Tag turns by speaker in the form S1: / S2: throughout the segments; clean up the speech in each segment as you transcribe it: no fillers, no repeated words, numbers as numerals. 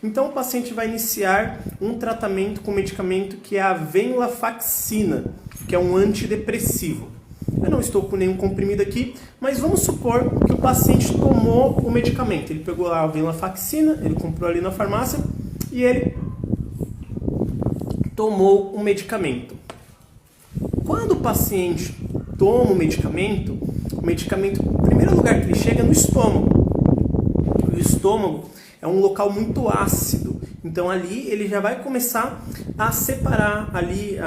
S1: Então o paciente vai iniciar um tratamento com medicamento que é a venlafaxina, que é um antidepressivo. Eu não estou com nenhum comprimido aqui, mas vamos supor que o paciente tomou o medicamento. Ele pegou lá a venlafaxina, ele comprou ali na farmácia e ele tomou o medicamento. Quando o paciente toma o medicamento, em primeiro lugar que ele chega é no estômago. O estômago é um local muito ácido, então ali ele já vai começar a separar ali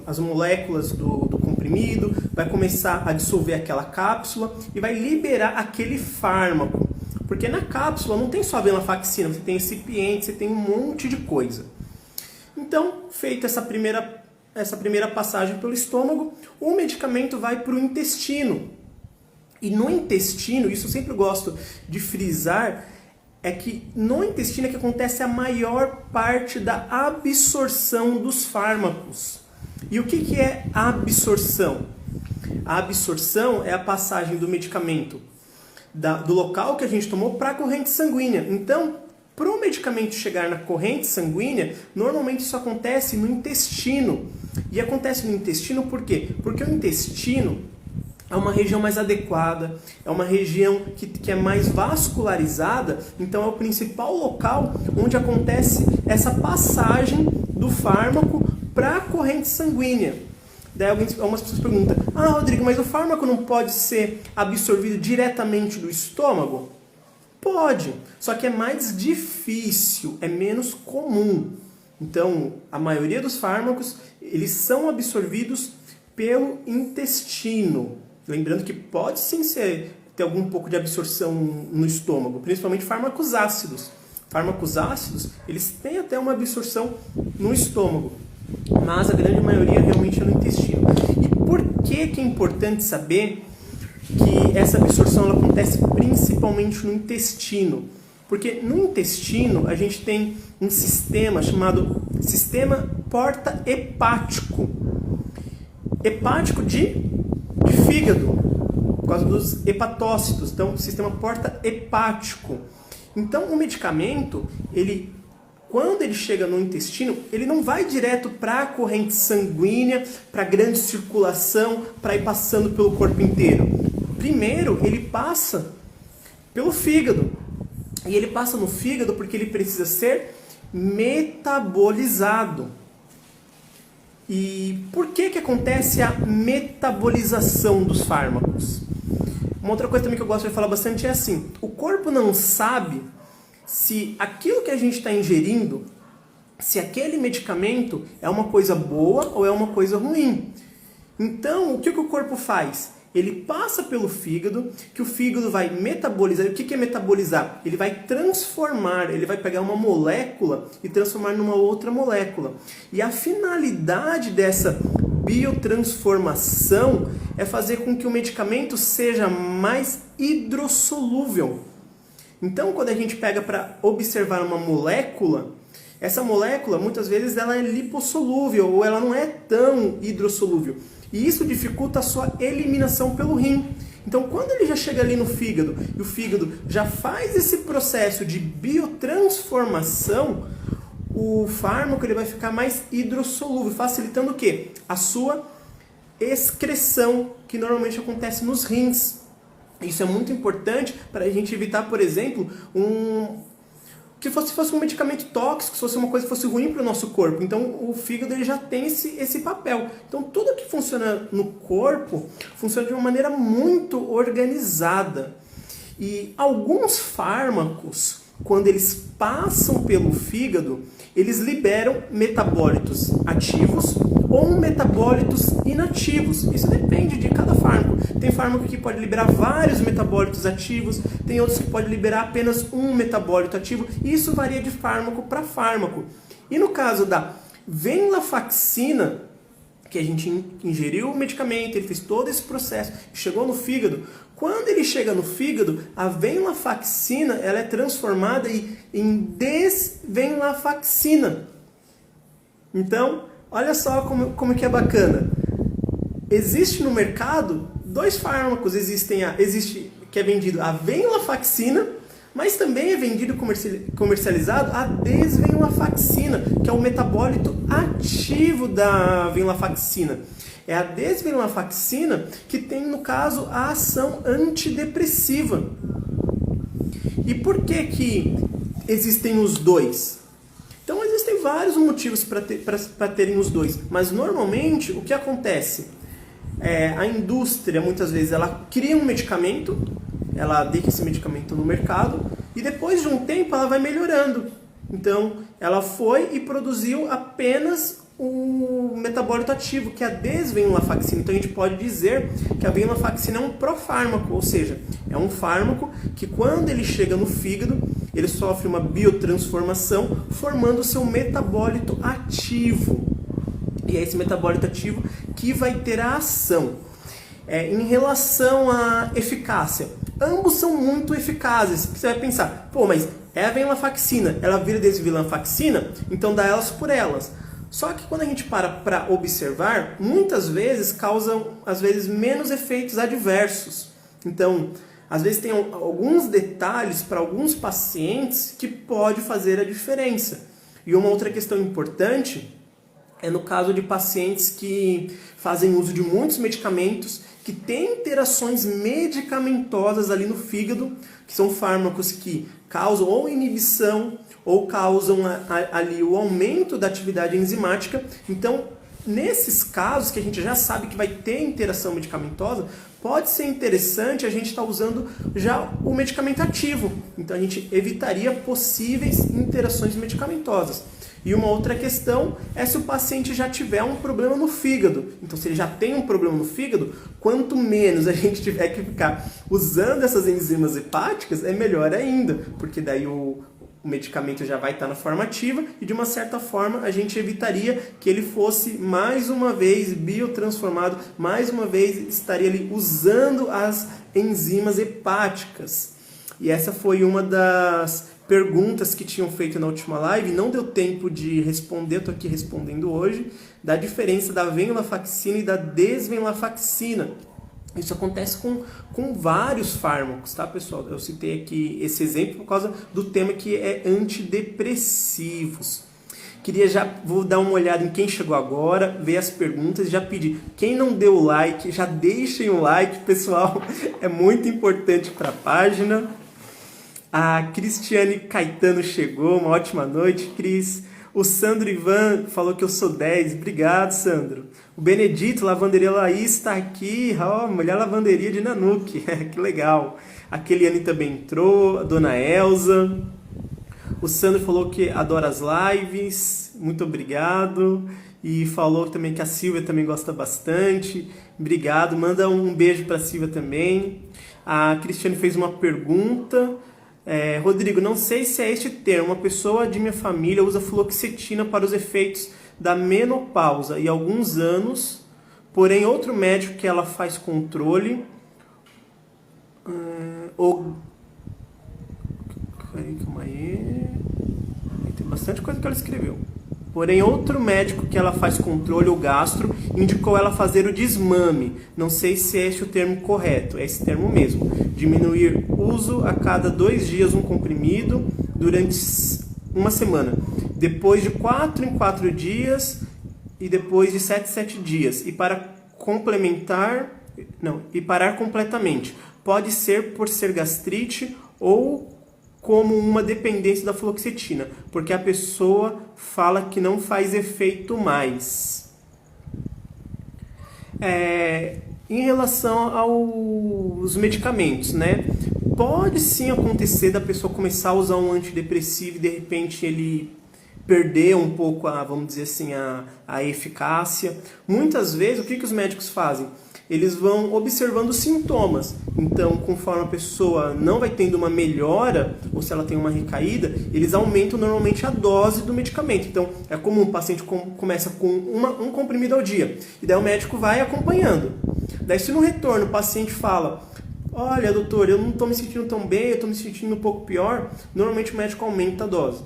S1: as moléculas do comprimido, vai começar a dissolver aquela cápsula e vai liberar aquele fármaco. Porque na cápsula não tem só a venlafaxina, você tem excipiente, você tem um monte de coisa. Então, feita essa primeira passagem pelo estômago, o medicamento vai para o intestino. E no intestino, isso eu sempre gosto de frisar, é que no intestino é que acontece a maior parte da absorção dos fármacos. E o que é a absorção? A absorção é a passagem do medicamento do local que a gente tomou para a corrente sanguínea. Então, para o medicamento chegar na corrente sanguínea, normalmente isso acontece no intestino. E acontece no intestino por quê? Porque o intestino é uma região mais adequada, é uma região que é mais vascularizada, então é o principal local onde acontece essa passagem do fármaco para a corrente sanguínea. Daí algumas pessoas perguntam, Rodrigo, mas o fármaco não pode ser absorvido diretamente do estômago? Pode, só que é mais difícil, é menos comum. Então, a maioria dos fármacos, eles são absorvidos pelo intestino. Lembrando que pode sim ter algum pouco de absorção no estômago, principalmente fármacos ácidos. Fármacos ácidos, eles têm até uma absorção no estômago, mas a grande maioria realmente é no intestino. E por que é importante saber que essa absorção ela acontece principalmente no intestino? Porque no intestino a gente tem um sistema chamado sistema porta-hepático. Hepático de fígado, por causa dos hepatócitos, então sistema porta-hepático. Então o medicamento, quando ele chega no intestino, ele não vai direto para a corrente sanguínea, para a grande circulação, para ir passando pelo corpo inteiro. Primeiro ele passa pelo fígado, e ele passa no fígado porque ele precisa ser metabolizado. E por que acontece a metabolização dos fármacos? Uma outra coisa também que eu gosto de falar bastante é assim, o corpo não sabe se aquilo que a gente está ingerindo, se aquele medicamento é uma coisa boa ou é uma coisa ruim. Então, o que o corpo faz? Ele passa pelo fígado, que o fígado vai metabolizar. E o que é metabolizar? Ele vai transformar, ele vai pegar uma molécula e transformar numa outra molécula. E a finalidade dessa biotransformação é fazer com que o medicamento seja mais hidrossolúvel. Então, quando a gente pega para observar uma molécula, essa molécula, muitas vezes, ela é lipossolúvel ou ela não é tão hidrossolúvel. E isso dificulta a sua eliminação pelo rim. Então, quando ele já chega ali no fígado, e o fígado já faz esse processo de biotransformação, o fármaco ele vai ficar mais hidrossolúvel, facilitando o quê? A sua excreção, que normalmente acontece nos rins. Isso é muito importante para a gente evitar, por exemplo, que fosse um medicamento tóxico, se fosse uma coisa que fosse ruim para o nosso corpo. Então, o fígado ele já tem esse papel. Então, tudo que funciona no corpo funciona de uma maneira muito organizada. E alguns fármacos, quando eles passam pelo fígado, eles liberam metabólitos ativos ou metabólitos inativos. Isso depende de cada fármaco. Tem fármaco que pode liberar vários metabólitos ativos, tem outros que pode liberar apenas um metabólito ativo, e isso varia de fármaco para fármaco. E no caso da venlafaxina, que a gente ingeriu o medicamento, ele fez todo esse processo, chegou no fígado. Quando ele chega no fígado, a venlafaxina ela é transformada em desvenlafaxina. Então, olha só como que é bacana. Existe no mercado 2 fármacos. Existe que é vendido a venlafaxina, Mas também é vendido e comercializado a desvenlafaxina, que é o metabólito ativo da venlafaxina. É a desvenlafaxina que tem, no caso, a ação antidepressiva. E por que existem os dois? Então, existem vários motivos para terem os dois. Mas, normalmente, o que acontece? A indústria, muitas vezes, ela cria um medicamento, ela deixa esse medicamento no mercado, e depois de um tempo ela vai melhorando. Então, ela foi e produziu apenas o metabólito ativo, que é a desvenlafaxina. Então, a gente pode dizer que a venlafaxina é um profármaco, ou seja, é um fármaco que, quando ele chega no fígado, ele sofre uma biotransformação, formando o seu metabólito ativo. E é esse metabólito ativo que vai ter a ação. Em relação à eficácia, ambos são muito eficazes. Você vai pensar, pô, mas é a venlafaxina, ela vira desvenlafaxina, então dá elas por elas. Só que quando a gente para observar, muitas vezes causam, às vezes, menos efeitos adversos. Então, às vezes tem alguns detalhes para alguns pacientes que pode fazer a diferença. E uma outra questão importante é no caso de pacientes que fazem uso de muitos medicamentos, que têm interações medicamentosas ali no fígado, que são fármacos que causam ou inibição ou causam ali o aumento da atividade enzimática. Então, nesses casos que a gente já sabe que vai ter interação medicamentosa, pode ser interessante a gente estar usando já o medicamento ativo. Então, a gente evitaria possíveis interações medicamentosas. E uma outra questão é se o paciente já tiver um problema no fígado. Então, se ele já tem um problema no fígado, quanto menos a gente tiver que ficar usando essas enzimas hepáticas, é melhor ainda, porque daí o medicamento já vai estar na forma ativa e, de uma certa forma, a gente evitaria que ele fosse, mais uma vez, biotransformado, mais uma vez estaria ali usando as enzimas hepáticas. E essa foi uma das perguntas que tinham feito na última live, não deu tempo de responder, estou aqui respondendo hoje, da diferença da venlafaxina e da desvenlafaxina. Isso acontece com vários fármacos, tá, pessoal? Eu citei aqui esse exemplo por causa do tema que é antidepressivos. Vou dar uma olhada em quem chegou agora, ver as perguntas, já pedir. Quem não deu o like, já deixem o like, pessoal, é muito importante para a página. A Cristiane Caetano chegou, uma ótima noite, Cris. O Sandro Ivan falou que eu sou 10, obrigado, Sandro. O Benedito, Lavanderia Laís, está aqui, mulher lavanderia de Nanuque, que legal. A Keliane também entrou, a Dona Elza. O Sandro falou que adora as lives, muito obrigado. E falou também que a Silvia também gosta bastante, obrigado. Manda um beijo para a Silvia também. A Cristiane fez uma pergunta. Rodrigo, não sei se é este termo. Uma pessoa de minha família usa fluoxetina para os efeitos da menopausa e alguns anos, porém outro médico que ela faz controle calma aí. Tem bastante coisa que ela escreveu. Porém, outro médico que ela faz controle, o gastro, indicou ela fazer o desmame. Não sei se é este o termo correto, é esse termo mesmo. Diminuir uso a cada 2 dias um comprimido durante uma semana. Depois de 4 em 4 dias e depois de 7 em 7 dias. E parar completamente. Pode ser por ser gastrite ou como uma dependência da fluoxetina, porque a pessoa fala que não faz efeito mais. Em relação aos medicamentos, né? Pode sim acontecer da pessoa começar a usar um antidepressivo e de repente ele perder um pouco vamos dizer assim, a eficácia. Muitas vezes, o que os médicos fazem? Eles vão observando os sintomas. Então, conforme a pessoa não vai tendo uma melhora, ou se ela tem uma recaída, eles aumentam normalmente a dose do medicamento. Então, é comum o paciente começa com um comprimido ao dia, e daí o médico vai acompanhando. Daí, se no retorno o paciente fala, olha, doutor, eu não estou me sentindo tão bem, eu estou me sentindo um pouco pior, normalmente o médico aumenta a dose.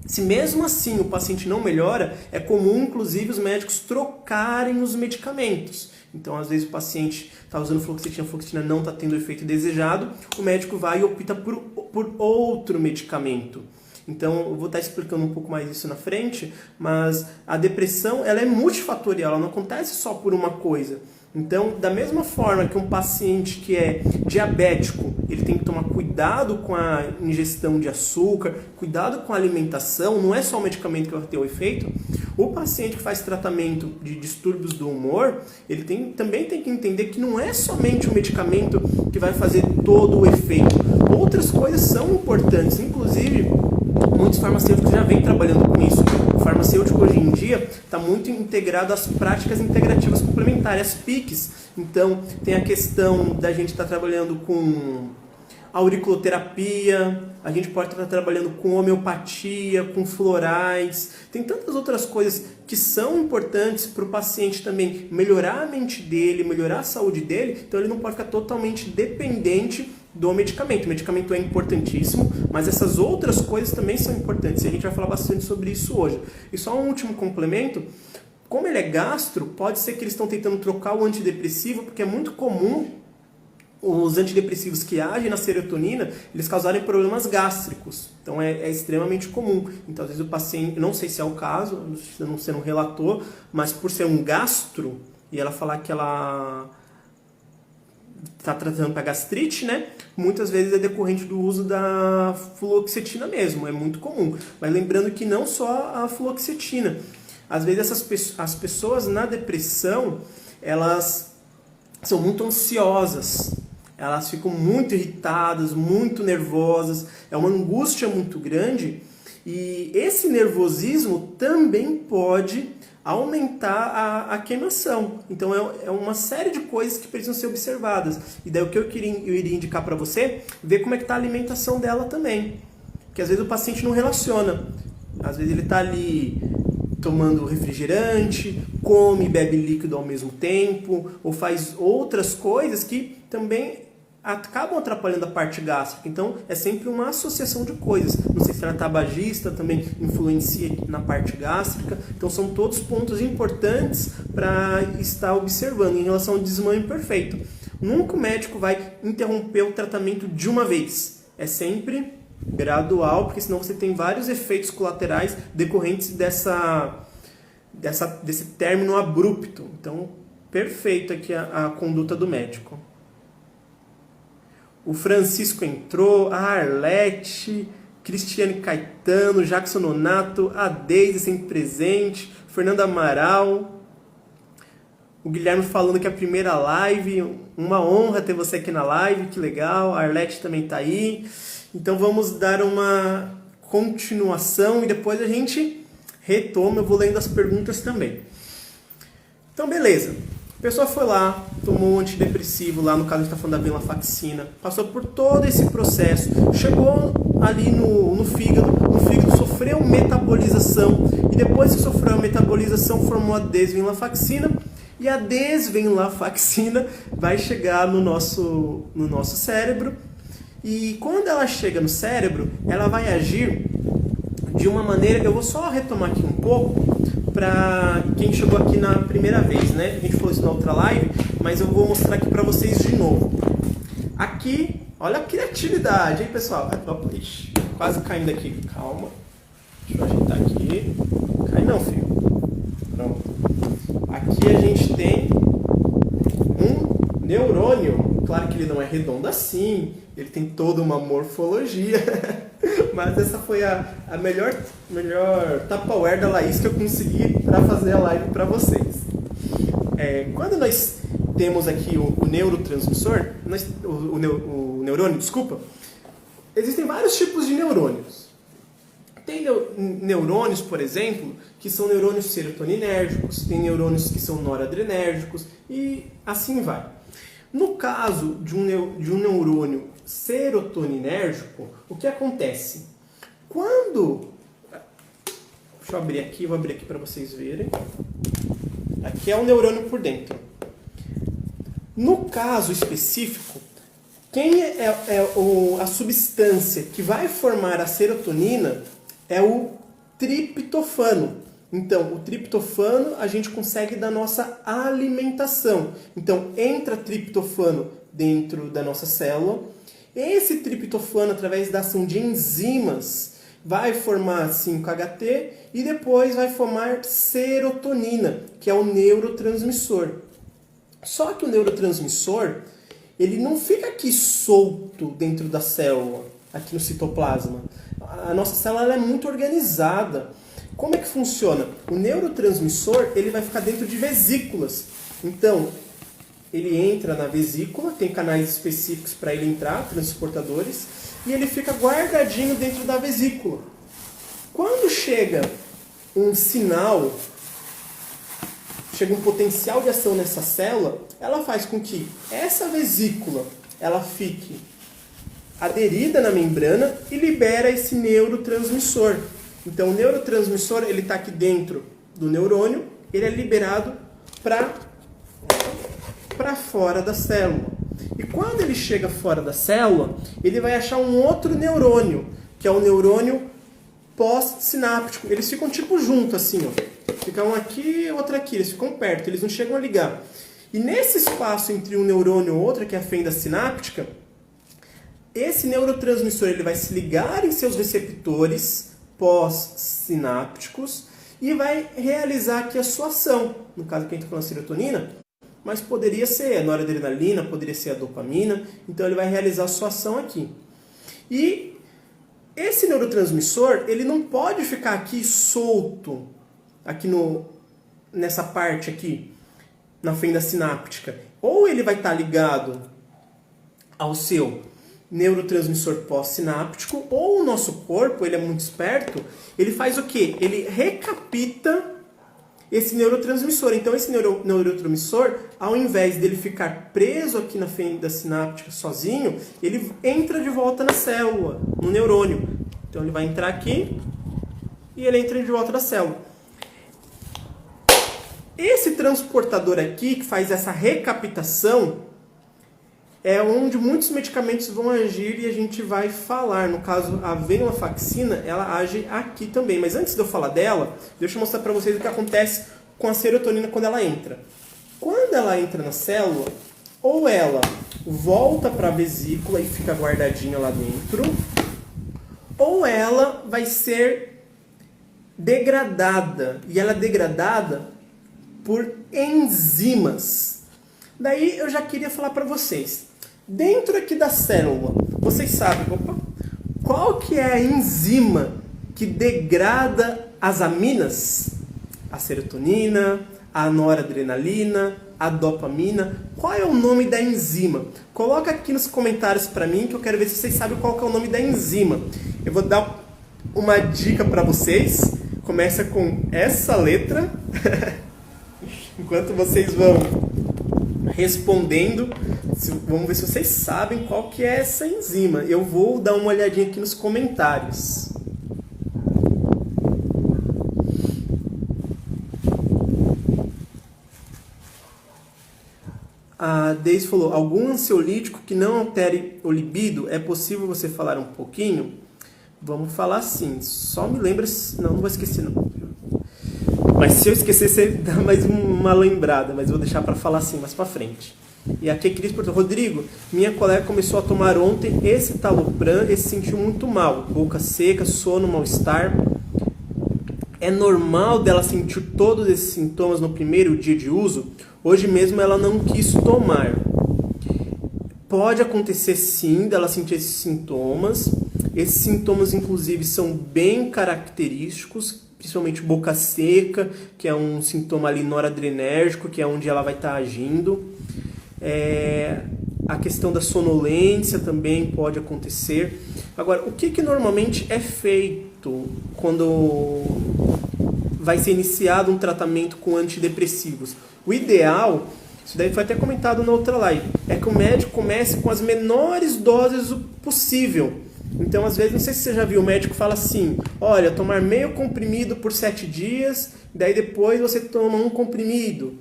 S1: Se mesmo assim o paciente não melhora, é comum, inclusive, os médicos trocarem os medicamentos. Então, às vezes, o paciente está usando fluoxetina, a fluoxetina não está tendo o efeito desejado, o médico vai e opta por por outro medicamento. Então, eu vou estar explicando um pouco mais isso na frente, mas a depressão ela é multifatorial, ela não acontece só por uma coisa. Então, da mesma forma que um paciente que é diabético, ele tem que tomar cuidado com a ingestão de açúcar, cuidado com a alimentação, não é só o medicamento que vai ter o efeito. O paciente que faz tratamento de distúrbios do humor, ele também tem que entender que não é somente o medicamento que vai fazer todo o efeito. Outras coisas são importantes, inclusive muitos farmacêuticos já vêm trabalhando com isso. O farmacêutico hoje em dia está muito integrado às práticas integrativas complementares, as PICs. Então, tem a questão da gente estar trabalhando com auriculoterapia, a gente pode estar trabalhando com homeopatia, com florais. Tem tantas outras coisas que são importantes para o paciente também melhorar a mente dele, melhorar a saúde dele. Então, ele não pode ficar totalmente dependente do medicamento. O medicamento é importantíssimo, mas essas outras coisas também são importantes. E a gente vai falar bastante sobre isso hoje. E só um último complemento. Como ele é gastro, pode ser que eles estão tentando trocar o antidepressivo, porque é muito comum os antidepressivos que agem na serotonina, eles causarem problemas gástricos. Então é extremamente comum. Então às vezes o paciente, não sei se é o caso, você não relatou, mas por ser um gastro, e ela falar que ela está tratando para gastrite, né? Muitas vezes é decorrente do uso da fluoxetina mesmo, é muito comum. Mas lembrando que não só a fluoxetina. Às vezes as pessoas na depressão, elas são muito ansiosas, elas ficam muito irritadas, muito nervosas, é uma angústia muito grande, e esse nervosismo também pode aumentar a queimação. Então é uma série de coisas que precisam ser observadas. E daí o que eu iria indicar para você, ver como é que está a alimentação dela também. Porque às vezes o paciente não relaciona. Às vezes ele está ali tomando refrigerante, come e bebe líquido ao mesmo tempo, ou faz outras coisas que também acabam atrapalhando a parte gástrica. Então, é sempre uma associação de coisas. Não sei se ela é tabagista, também influencia na parte gástrica. Então, são todos pontos importantes para estar observando em relação ao desmame perfeito. Nunca o médico vai interromper o tratamento de uma vez. É sempre gradual, porque senão você tem vários efeitos colaterais decorrentes desse término abrupto. Então, perfeito aqui a conduta do médico. O Francisco entrou, a Arlete, Cristiane Caetano, Jackson Nonato, a Deise sempre presente, Fernando Amaral, o Guilherme falando que é a primeira live, uma honra ter você aqui na live, que legal, a Arlete também está aí. Então vamos dar uma continuação e depois a gente retoma, eu vou lendo as perguntas também. Então beleza, a pessoa foi lá, tomou um antidepressivo, lá no caso a gente está falando da venlafaxina, passou por todo esse processo, chegou ali no fígado, sofreu metabolização e depois que sofreu a metabolização formou a desvenlafaxina e a desvenlafaxina vai chegar no nosso cérebro. E quando ela chega no cérebro, ela vai agir de uma maneira... Eu vou só retomar aqui um pouco para quem chegou aqui na primeira vez, né? A gente falou isso na outra live, mas eu vou mostrar aqui para vocês de novo. Aqui, olha a criatividade, hein, pessoal? Opa, ixi, quase caindo aqui. Calma. Deixa eu ajeitar aqui. Cai não, filho. Pronto. Aqui a gente tem um neurônio. Claro que ele não é redondo assim, ele tem toda uma morfologia, mas essa foi a melhor Tupperware da Laís que eu consegui para fazer a live para vocês. Quando nós temos aqui o neurotransmissor, o neurônio, desculpa, existem vários tipos de neurônios. Tem neurônios, por exemplo, que são neurônios serotoninérgicos, tem neurônios que são noradrenérgicos e assim vai. No caso de um neurônio serotoninérgico, o que acontece? Quando... Deixa eu abrir aqui, vou abrir aqui para vocês verem. Aqui é o neurônio por dentro. No caso específico, quem a substância que vai formar a serotonina é o triptofano. Então, o triptofano a gente consegue da nossa alimentação. Então, entra triptofano dentro da nossa célula Esse triptofano, através da ação de enzimas, vai formar 5-HT e depois vai formar serotonina, que é o neurotransmissor. Só que o neurotransmissor, ele não fica aqui solto dentro da célula, aqui no citoplasma. A nossa célula ela é muito organizada. Como é que funciona? O neurotransmissor ele vai ficar dentro de vesículas. Então, ele entra na vesícula, tem canais específicos para ele entrar, transportadores, e ele fica guardadinho dentro da vesícula. Quando chega um sinal, chega um potencial de ação nessa célula, ela faz com que essa vesícula ela fique aderida na membrana e libera esse neurotransmissor. Então o neurotransmissor ele está aqui dentro do neurônio, ele é liberado para fora da célula. E quando ele chega fora da célula, ele vai achar um outro neurônio, que é o neurônio pós-sináptico. Eles ficam tipo junto assim, ó. Fica um aqui e outro aqui, eles ficam perto, eles não chegam a ligar. E nesse espaço entre um neurônio e outro, que é a fenda sináptica, esse neurotransmissor ele vai se ligar em seus receptores pós-sinápticos e vai realizar aqui a sua ação. No caso aqui a gente está falando serotonina, mas poderia ser a noradrenalina, poderia ser a dopamina. Então ele vai realizar a sua ação aqui. E esse neurotransmissor, ele não pode ficar aqui solto, aqui nessa parte aqui, na fenda sináptica. Ou ele vai estar ligado ao seu neurotransmissor pós-sináptico, ou o nosso corpo, ele é muito esperto, ele faz o quê? Ele recapta esse neurotransmissor. Então esse neurotransmissor, ao invés dele ficar preso aqui na fenda sináptica sozinho, ele entra de volta na célula, no neurônio. Então ele vai entrar aqui e ele entra de volta na célula. Esse transportador aqui, que faz essa recaptação, é onde muitos medicamentos vão agir e a gente vai falar. No caso, a venlafaxina, ela age aqui também. Mas antes de eu falar dela, deixa eu mostrar para vocês o que acontece com a serotonina quando ela entra. Quando ela entra na célula, ou ela volta para a vesícula e fica guardadinha lá dentro, ou ela vai ser degradada. E ela é degradada por enzimas. Daí eu já queria falar para vocês. Dentro aqui da célula, vocês sabem qual que é a enzima que degrada as aminas? A serotonina, a noradrenalina, a dopamina. Qual é o nome da enzima? Coloca aqui nos comentários para mim que eu quero ver se vocês sabem qual que é o nome da enzima. Eu vou dar uma dica para vocês. Começa com essa letra. Enquanto vocês vão respondendo, vamos ver se vocês sabem qual que é essa enzima. Eu vou dar uma olhadinha aqui nos comentários. A Deise falou, algum ansiolítico que não altere o libido, é possível você falar um pouquinho? Vamos falar sim, só me lembra, não vou esquecer não. Mas se eu esquecer, você dá mais uma lembrada, mas eu vou deixar para falar assim mais para frente. E aqui a Cris perguntou, Rodrigo, minha colega começou a tomar ontem esse Talopram e se sentiu muito mal, boca seca, sono, mal-estar. É normal dela sentir todos esses sintomas no primeiro dia de uso? Hoje mesmo ela não quis tomar. Pode acontecer sim dela sentir esses sintomas. Esses sintomas, inclusive, são bem característicos, principalmente boca seca, que é um sintoma ali noradrenérgico, que é onde ela vai estar agindo. A questão da sonolência também pode acontecer. Agora, o que normalmente é feito quando vai ser iniciado um tratamento com antidepressivos? O ideal, isso daí foi até comentado na outra live, é que o médico comece com as menores doses possível. Então, às vezes, não sei se você já viu, o médico fala assim, olha, tomar meio comprimido por 7 dias, daí depois você toma um comprimido.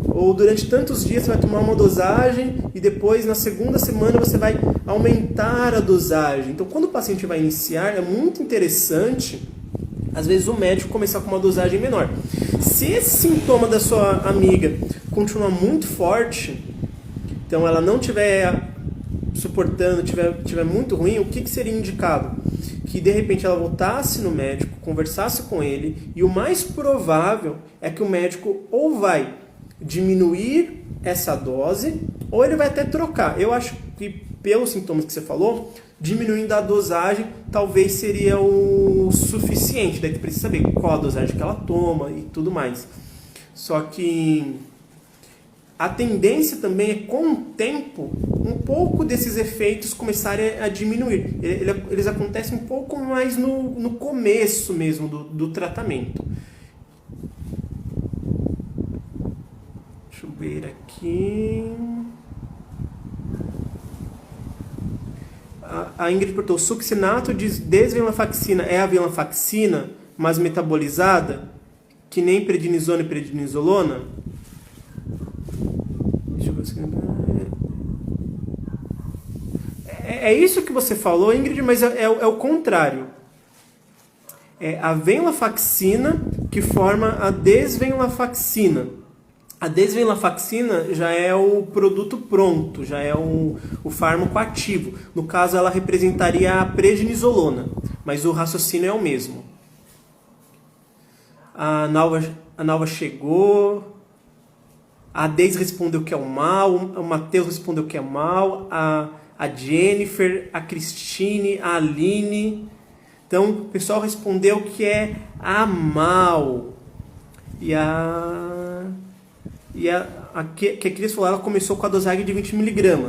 S1: Ou durante tantos dias você vai tomar uma dosagem e depois, na segunda semana, você vai aumentar a dosagem. Então, quando o paciente vai iniciar, é muito interessante, às vezes, o médico começar com uma dosagem menor. Se esse sintoma da sua amiga continuar muito forte, então ela não tiver suportando, tiver muito ruim, o que seria indicado? Que de repente ela voltasse no médico, conversasse com ele, e o mais provável é que o médico ou vai diminuir essa dose, ou ele vai até trocar. Eu acho que, pelos sintomas que você falou, diminuindo a dosagem talvez seria o suficiente. Daí você precisa saber qual a dosagem que ela toma e tudo mais. Só que a tendência também é, com o tempo, um pouco desses efeitos começarem a diminuir. Eles acontecem um pouco mais no começo mesmo do tratamento. Deixa eu ver aqui. A Ingrid perguntou: o succinato de desvenlafaxina é a venlafaxina, mas metabolizada, que nem prednisona e prednisolona? Deixa eu ver se... É isso que você falou, Ingrid, mas é o contrário. É a venlafaxina que forma a desvenlafaxina. A desvenlafaxina já é o produto pronto, já é o fármaco ativo. No caso, ela representaria a prednisolona, mas o raciocínio é o mesmo. A Nalva chegou, a Deise respondeu que é o mal, o Matheus respondeu que é mal, a Jennifer, a Cristine, a Aline. Então, o pessoal respondeu que é a mal. E a que a Cris falou, ela começou com a dosagem de 20 mg.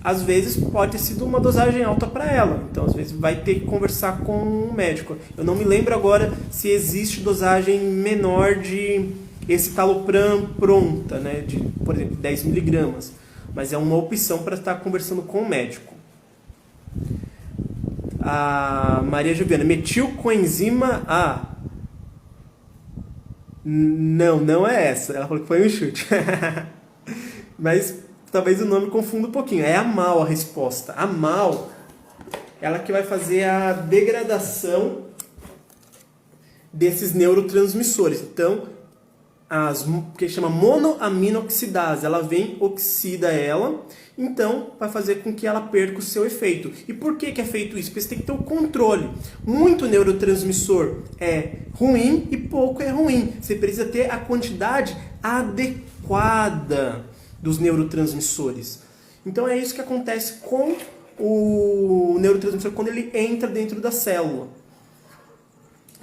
S1: Às vezes pode ter sido uma dosagem alta para ela. Então, às vezes vai ter que conversar com o médico. Eu não me lembro agora se existe dosagem menor de escitalopram pronta, né? De, por exemplo, 10 mg. Mas é uma opção para estar conversando com o médico. A Maria Juliana, metilcoenzima A. Não é essa. Ela falou que foi um chute. Mas talvez o nome confunda um pouquinho. É a MAL a resposta. A MAL, ela que vai fazer a degradação desses neurotransmissores. Então, que chama monoaminoxidase, ela vem, oxida ela, então vai fazer com que ela perca o seu efeito. E por que é feito isso? Porque você tem que ter o controle. Muito neurotransmissor é ruim e pouco é ruim. Você precisa ter a quantidade adequada dos neurotransmissores. Então é isso que acontece com o neurotransmissor quando ele entra dentro da célula.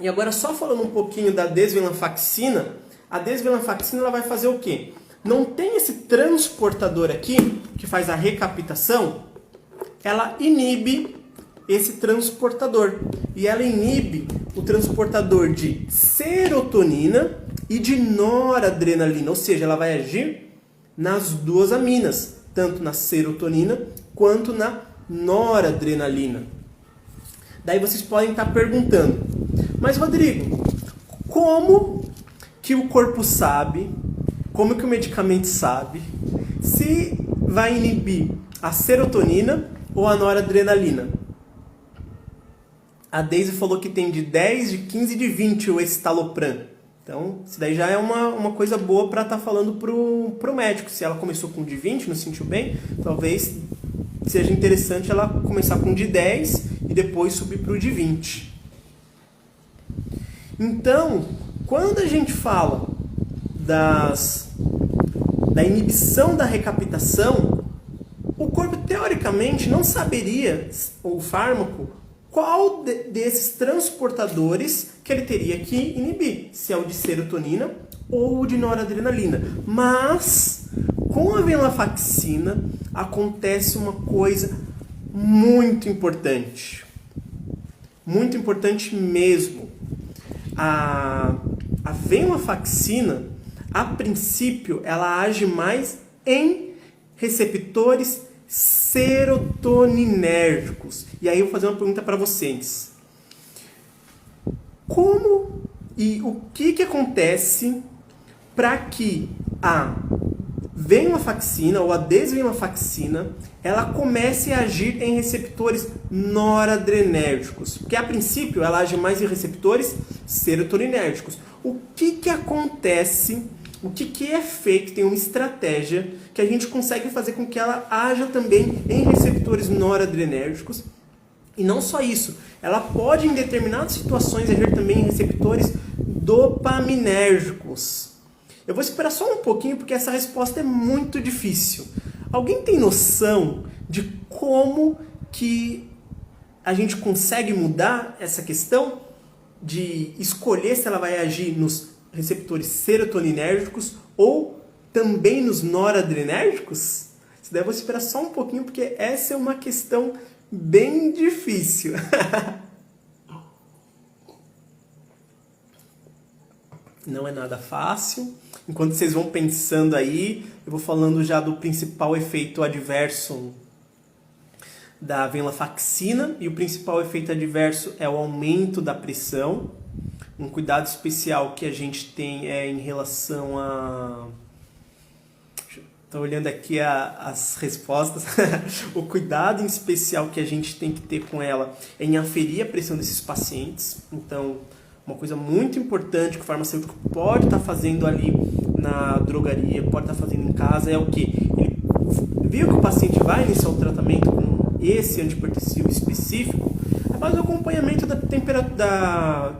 S1: E agora, só falando um pouquinho da desvenlafaxina, a desvenlafaxina ela vai fazer o quê? Não tem esse transportador aqui, que faz a recaptação, ela inibe esse transportador. E ela inibe o transportador de serotonina e de noradrenalina, ou seja, ela vai agir nas duas aminas, tanto na serotonina quanto na noradrenalina. Daí vocês podem estar perguntando, mas Rodrigo, como que o corpo sabe, como que o medicamento sabe, se vai inibir a serotonina ou a noradrenalina? A Deise falou que tem de 10, de 15 e de 20 o escitalopram. Então, isso daí já é uma coisa boa para estar falando pro médico. Se ela começou com de 20, não se sentiu bem, talvez seja interessante ela começar com de 10 e depois subir para o de 20. Então, quando a gente fala da inibição da recaptação, o corpo teoricamente não saberia, o fármaco, qual desses transportadores que ele teria que inibir, se é o de serotonina ou o de noradrenalina. Mas, com a venlafaxina, acontece uma coisa muito importante. Muito importante mesmo. A venlafaxina, a princípio, ela age mais em receptores serotoninérgicos. E aí eu vou fazer uma pergunta para vocês. Como e o que acontece para que a venlafaxina ou a desvenlafaxina ela comece a agir em receptores noradrenérgicos? Porque a princípio ela age mais em receptores serotoninérgicos. O que acontece o que é feito, tem uma estratégia que a gente consegue fazer com que ela haja também em receptores noradrenérgicos. E não só isso, ela pode em determinadas situações agir também em receptores dopaminérgicos. Eu vou esperar só um pouquinho porque essa resposta é muito difícil. Alguém tem noção de como que a gente consegue mudar essa questão de escolher se ela vai agir nos receptores serotoninérgicos ou também nos noradrenérgicos? Isso daí eu vou esperar só um pouquinho porque essa é uma questão bem difícil. Não é nada fácil. Enquanto vocês vão pensando aí, eu vou falando já do principal efeito adverso da venlafaxina. E o principal efeito adverso é o aumento da pressão. Um cuidado especial que a gente tem é em relação a... Estou olhando aqui as respostas. O cuidado em especial que a gente tem que ter com ela é em aferir a pressão desses pacientes. Então, uma coisa muito importante que o farmacêutico pode estar fazendo ali na drogaria, pode estar fazendo em casa, é o quê? Ele viu que o paciente vai iniciar o tratamento com esse antihipertensivo específico, faz o acompanhamento da temperatura,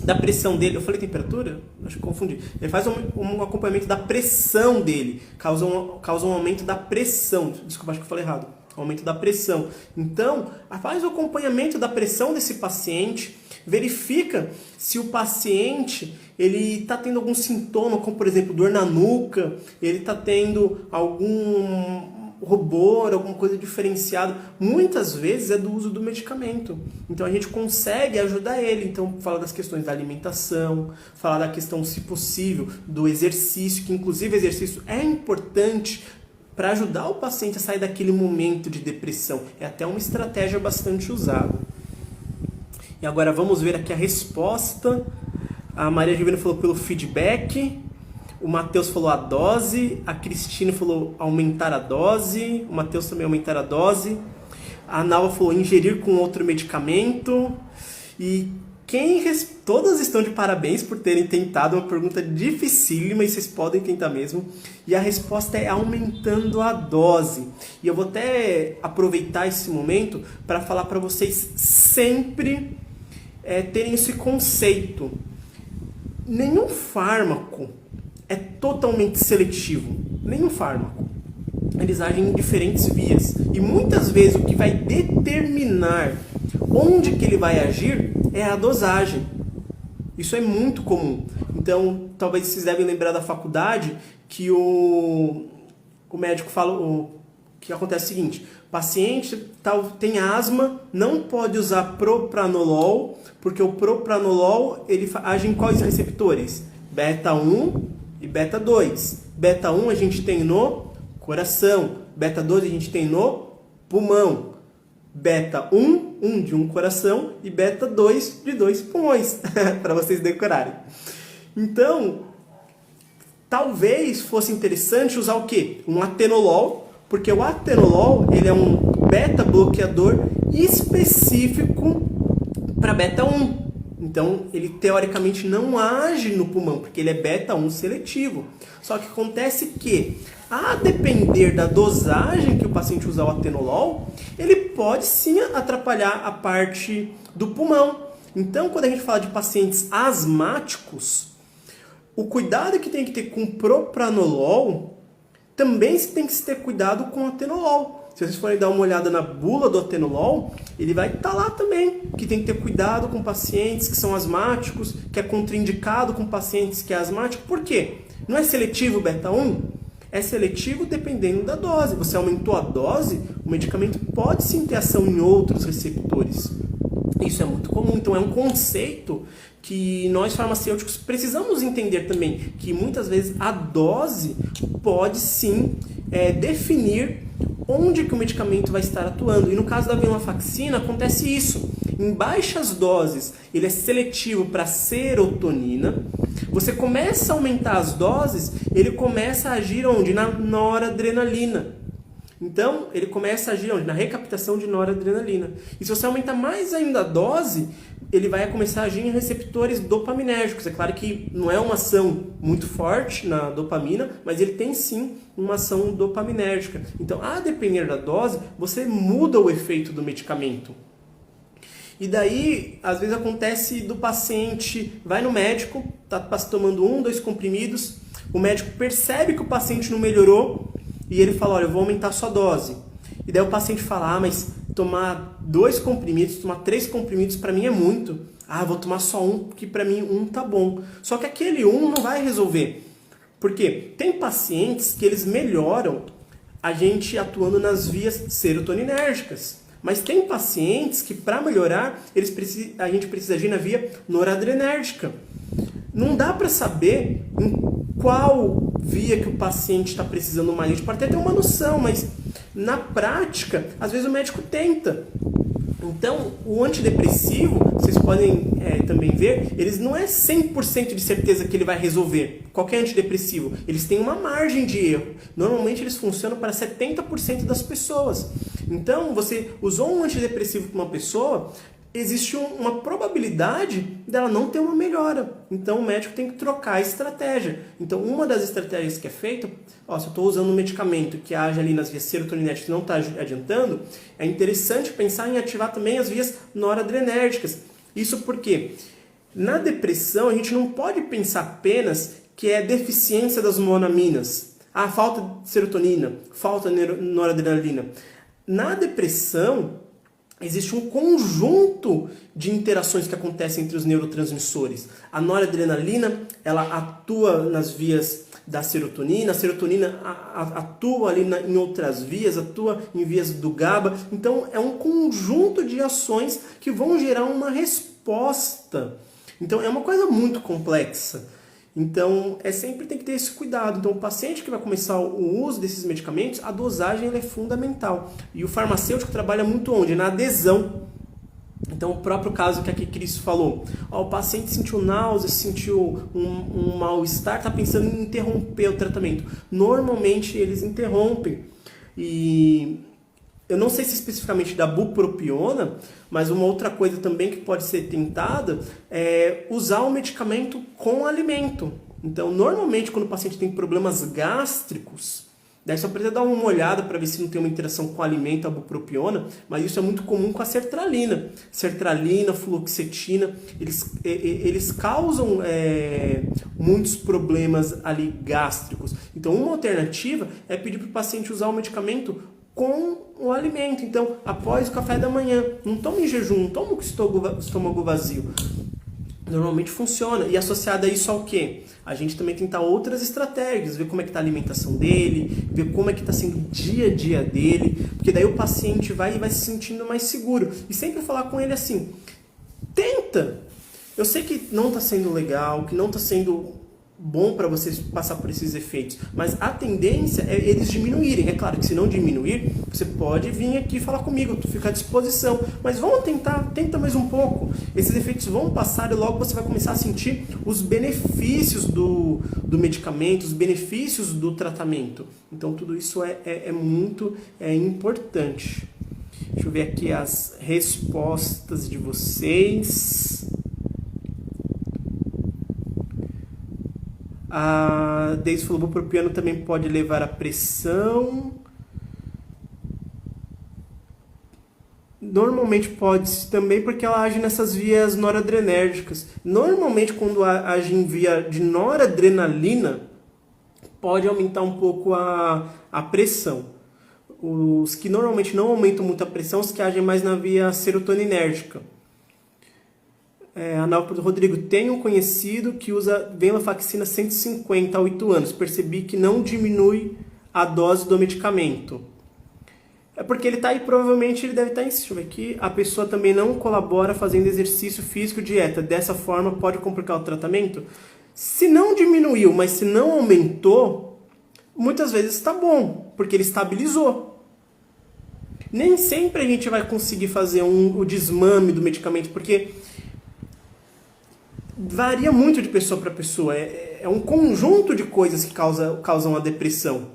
S1: da pressão dele. Eu falei temperatura? Acho que confundi. Ele faz um acompanhamento da pressão dele. Causa um aumento da pressão. Desculpa, acho que eu falei errado. Aumento da pressão. Então, faz o acompanhamento da pressão desse paciente. Verifica se o paciente ele está tendo algum sintoma, como por exemplo dor na nuca, ele está tendo algum rubor, alguma coisa diferenciada. Muitas vezes é do uso do medicamento. Então a gente consegue ajudar ele. Então fala das questões da alimentação, fala da questão, se possível, do exercício, que inclusive o exercício é importante para ajudar o paciente a sair daquele momento de depressão. É até uma estratégia bastante usada. E agora vamos ver aqui a resposta. A Maria Givina falou pelo feedback. O Matheus falou a dose. A Cristina falou aumentar a dose. O Matheus também aumentar a dose. A Nalva falou ingerir com outro medicamento. E todas estão de parabéns por terem tentado. Uma pergunta dificílima e vocês podem tentar mesmo. E a resposta é aumentando a dose. E eu vou até aproveitar esse momento para falar para vocês sempre terem esse conceito. Nenhum fármaco é totalmente seletivo. Nenhum fármaco. Eles agem em diferentes vias. E muitas vezes o que vai determinar onde que ele vai agir é a dosagem. Isso é muito comum. Então, talvez vocês devem lembrar da faculdade que o médico fala... O que acontece é o seguinte: o paciente tem asma, não pode usar propranolol, porque o propranolol ele age em quais receptores? Beta 1 e beta 2. Beta 1 a gente tem no coração, beta 2 a gente tem no pulmão. Beta 1 de um coração, e beta 2 de 2 pulmões, para vocês decorarem. Então, talvez fosse interessante usar o quê? Um atenolol, porque o atenolol ele é um beta-bloqueador específico para beta 1. Então, ele teoricamente não age no pulmão, porque ele é beta 1 seletivo. Só que acontece que, a depender da dosagem que o paciente usar o atenolol, ele pode sim atrapalhar a parte do pulmão. Então, quando a gente fala de pacientes asmáticos, o cuidado que tem que ter com o propranolol também tem que se ter cuidado com o atenolol. Se vocês forem dar uma olhada na bula do atenolol, ele vai estar lá também, que tem que ter cuidado com pacientes que são asmáticos, que é contraindicado com pacientes que é asmático. Por quê? Não é seletivo beta 1? É seletivo dependendo da dose. Você aumentou a dose, o medicamento pode sim ter ação em outros receptores. Isso é muito comum. Então é um conceito que nós farmacêuticos precisamos entender também, que muitas vezes a dose pode sim definir onde que o medicamento vai estar atuando. E no caso da venlafaxina acontece isso. Em baixas doses ele é seletivo para serotonina. Você começa a aumentar as doses, ele começa a agir onde? Na noradrenalina. Então, ele começa a agir onde? Na recaptação de noradrenalina. E se você aumentar mais ainda a dose, ele vai começar a agir em receptores dopaminérgicos. É claro que não é uma ação muito forte na dopamina, mas ele tem sim uma ação dopaminérgica. Então, a depender da dose, você muda o efeito do medicamento. E daí, às vezes acontece do paciente vai no médico, está tomando 1, 2 comprimidos, o médico percebe que o paciente não melhorou e ele fala, olha, eu vou aumentar a sua dose. E daí o paciente fala, mas tomar 2 comprimidos, tomar 3 comprimidos para mim é muito. Vou tomar só 1, porque para mim 1 tá bom. Só que aquele 1 não vai resolver. Por quê? Tem pacientes que eles melhoram a gente atuando nas vias serotoninérgicas. Mas tem pacientes que para melhorar, a gente precisa agir na via noradrenérgica. Não dá para saber em qual via que o paciente está precisando mais. A gente pode até ter uma noção, mas na prática, às vezes o médico tenta. Então, o antidepressivo, vocês podem também ver, eles não é 100% de certeza que ele vai resolver. Qualquer antidepressivo, eles têm uma margem de erro. Normalmente eles funcionam para 70% das pessoas. Então, você usou um antidepressivo para uma pessoa, existe uma probabilidade dela não ter uma melhora. Então, o médico tem que trocar a estratégia. Então, uma das estratégias que é feita, se eu estou usando um medicamento que age ali nas vias serotoninérgicas e não está adiantando, é interessante pensar em ativar também as vias noradrenérgicas. Isso porque na depressão a gente não pode pensar apenas que é deficiência das monoaminas. Falta de serotonina, falta de noradrenalina. Na depressão, existe um conjunto de interações que acontecem entre os neurotransmissores. A noradrenalina, ela atua nas vias da serotonina, a serotonina atua ali em outras vias, atua em vias do GABA. Então, é um conjunto de ações que vão gerar uma resposta. Então, é uma coisa muito complexa. Então, sempre tem que ter esse cuidado. Então, o paciente que vai começar o uso desses medicamentos, a dosagem ela é fundamental. E o farmacêutico trabalha muito onde? Na adesão. Então, o próprio caso que aqui Cris falou. O paciente sentiu náusea, sentiu um mal-estar, está pensando em interromper o tratamento. Normalmente, eles interrompem. E eu não sei se especificamente da bupropiona, mas uma outra coisa também que pode ser tentada é usar o medicamento com alimento. Então, normalmente, quando o paciente tem problemas gástricos, daí só precisa dar uma olhada para ver se não tem uma interação com o alimento, a bupropiona, mas isso é muito comum com a sertralina. Sertralina, fluoxetina, eles causam muitos problemas ali gástricos. Então, uma alternativa é pedir para o paciente usar o medicamento com o alimento. Então, após o café da manhã, não toma em jejum, não toma com o estômago vazio. Normalmente funciona. E associado a isso ao quê? A gente também tentar outras estratégias, ver como é que está a alimentação dele, ver como é que está sendo o dia a dia dele, porque daí o paciente vai se sentindo mais seguro. E sempre falar com ele assim, tenta! Eu sei que não está sendo legal, que não está sendo bom para vocês passar por esses efeitos, mas a tendência é eles diminuírem. É claro que se não diminuir, você pode vir aqui falar comigo, tu fica à disposição, mas vamos tenta mais um pouco. Esses efeitos vão passar e logo você vai começar a sentir os benefícios do medicamento, os benefícios do tratamento. Então tudo isso é muito importante. Deixa eu ver aqui as respostas de vocês. A Deise falou, bupropiona também pode levar à pressão. Normalmente pode também porque ela age nessas vias noradrenérgicas. Normalmente quando age em via de noradrenalina, pode aumentar um pouco a pressão. Os que normalmente não aumentam muito a pressão, os que agem mais na via serotoninérgica. Analpo Rodrigo, tem um conhecido que usa venlafaxina 150 há 8 anos. Percebi que não diminui a dose do medicamento. É porque ele está aí, provavelmente ele deve estar em cima aqui. A pessoa também não colabora fazendo exercício físico e dieta. Dessa forma, pode complicar o tratamento? Se não diminuiu, mas se não aumentou, muitas vezes está bom, porque ele estabilizou. Nem sempre a gente vai conseguir fazer o desmame do medicamento, porque varia muito de pessoa para pessoa. É um conjunto de coisas que causam a depressão.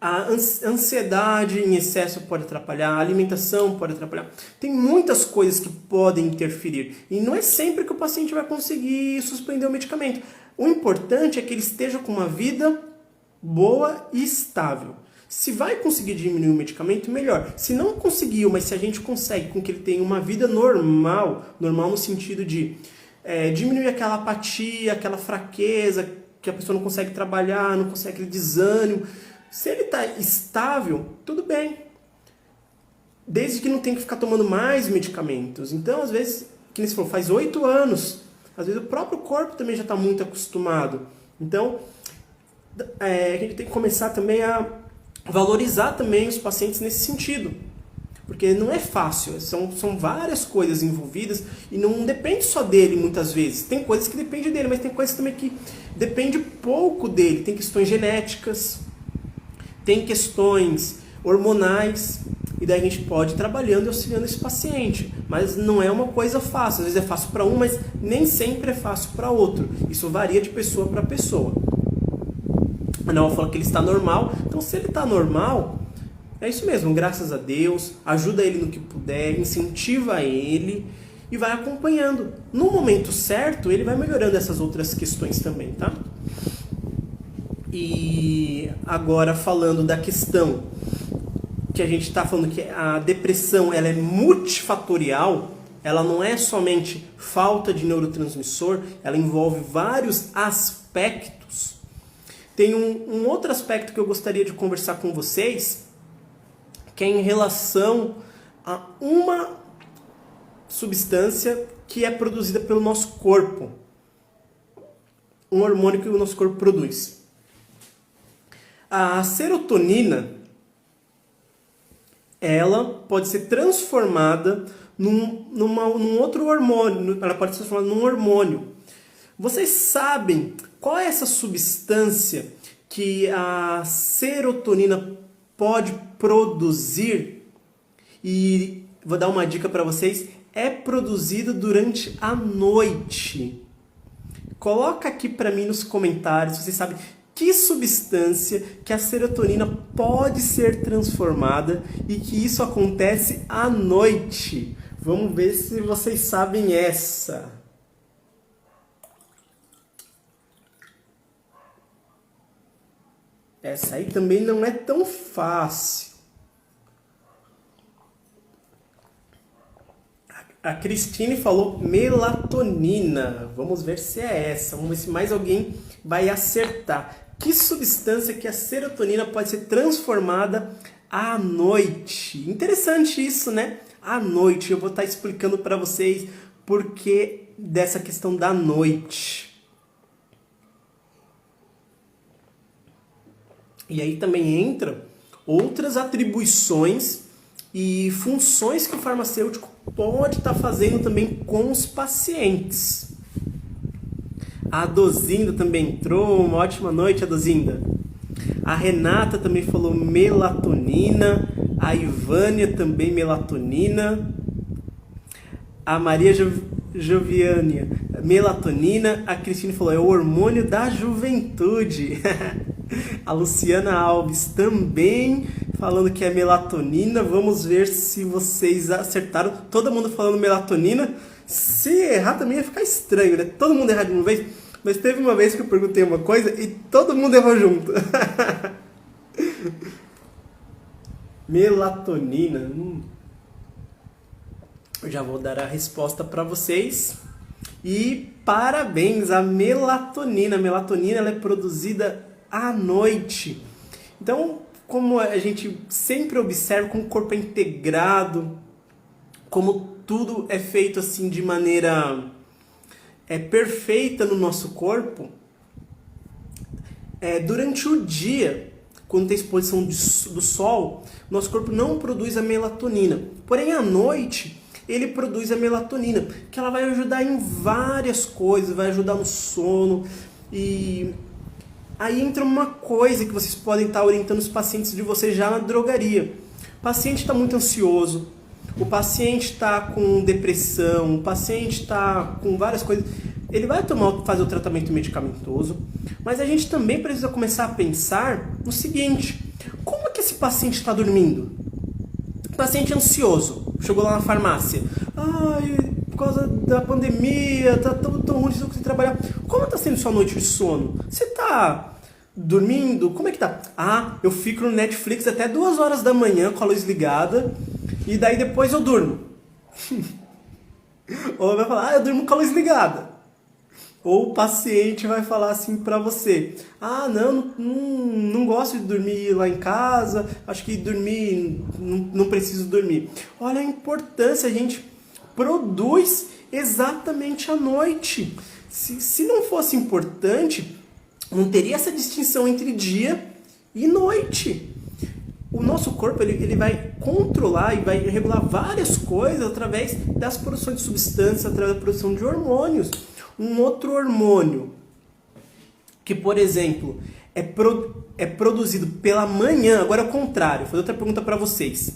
S1: A ansiedade em excesso pode atrapalhar, a alimentação pode atrapalhar. Tem muitas coisas que podem interferir. E não é sempre que o paciente vai conseguir suspender o medicamento. O importante é que ele esteja com uma vida boa e estável. Se vai conseguir diminuir o medicamento, melhor. Se não conseguiu, mas se a gente consegue com que ele tenha uma vida normal, normal no sentido de diminuir aquela apatia, aquela fraqueza, que a pessoa não consegue trabalhar, não consegue aquele desânimo. Se ele está estável, tudo bem. Desde que não tem que ficar tomando mais medicamentos. Então, às vezes, que nem se falou, faz 8 anos. Às vezes o próprio corpo também já está muito acostumado. Então, a gente tem que começar também a valorizar também os pacientes nesse sentido. Porque não é fácil, são várias coisas envolvidas e não depende só dele muitas vezes. Tem coisas que dependem dele, mas tem coisas também que dependem pouco dele. Tem questões genéticas, tem questões hormonais, e daí a gente pode ir trabalhando e auxiliando esse paciente. Mas não é uma coisa fácil, às vezes é fácil para um, mas nem sempre é fácil para outro. Isso varia de pessoa para pessoa. Não, eu falo que ele está normal, então se ele está normal, é isso mesmo, graças a Deus, ajuda ele no que puder, incentiva ele e vai acompanhando. No momento certo, ele vai melhorando essas outras questões também, tá? E agora falando da questão que a gente está falando que a depressão ela é multifatorial, ela não é somente falta de neurotransmissor, ela envolve vários aspectos. Tem um outro aspecto que eu gostaria de conversar com vocês, que é em relação a uma substância que é produzida pelo nosso corpo. Um hormônio que o nosso corpo produz. A serotonina, ela pode ser transformada num outro hormônio. Ela pode ser transformada num hormônio. Vocês sabem qual é essa substância que a serotonina pode produzir? E vou dar uma dica para vocês. É produzida durante a noite. Coloca aqui para mim nos comentários se vocês sabem que substância que a serotonina pode ser transformada e que isso acontece à noite. Vamos ver se vocês sabem essa. Essa aí também não é tão fácil. A Cristine falou melatonina. Vamos ver se é essa. Vamos ver se mais alguém vai acertar. Que substância que a serotonina pode ser transformada à noite? Interessante isso, né? À noite. Eu vou estar explicando para vocês por que dessa questão da noite. E aí também entra outras atribuições e funções que o farmacêutico pode estar fazendo também com os pacientes. A Dozinda também entrou. Uma ótima noite, a Dozinda. A Renata também falou melatonina. A Ivânia também melatonina. A Maria Joviânia, melatonina. A Cristine falou, é o hormônio da juventude. A Luciana Alves também falando que é melatonina. Vamos ver se vocês acertaram. Todo mundo falando melatonina. Se errar também ia ficar estranho, né? Todo mundo errar de uma vez. Mas teve uma vez que eu perguntei uma coisa e todo mundo errou junto. Melatonina. Eu já vou dar a resposta para vocês. E parabéns, a melatonina. A melatonina ela é produzida à noite. Então, como a gente sempre observa como o corpo é integrado, como tudo é feito assim de maneira perfeita no nosso corpo, durante o dia, quando tem exposição do sol, nosso corpo não produz a melatonina. Porém, à noite, ele produz a melatonina, que ela vai ajudar em várias coisas, vai ajudar no sono. E aí entra uma coisa que vocês podem estar orientando os pacientes de vocês já na drogaria. O paciente está muito ansioso, o paciente está com depressão, o paciente está com várias coisas. Ele vai fazer o tratamento medicamentoso, mas a gente também precisa começar a pensar no seguinte: Como é que esse paciente está dormindo? Paciente ansioso, chegou lá na farmácia. Ai, por causa da pandemia, tá tão ruim, não consigo trabalhar. Como tá sendo sua noite de sono? Você tá dormindo? Como é que tá? Ah, eu fico no Netflix até 2 horas da manhã com a luz ligada e daí depois eu durmo. Ou vai falar, eu durmo com a luz ligada. Ou o paciente vai falar assim pra você: ah, não gosto de dormir lá em casa, acho que dormir, não preciso dormir. Olha a importância, a gente produz exatamente à noite. Se não fosse importante, não teria essa distinção entre dia e noite. O nosso corpo ele vai controlar e vai regular várias coisas através das produções de substâncias, através da produção de hormônios. Um outro hormônio que, por exemplo, é produzido pela manhã, agora é o contrário, vou fazer outra pergunta para vocês.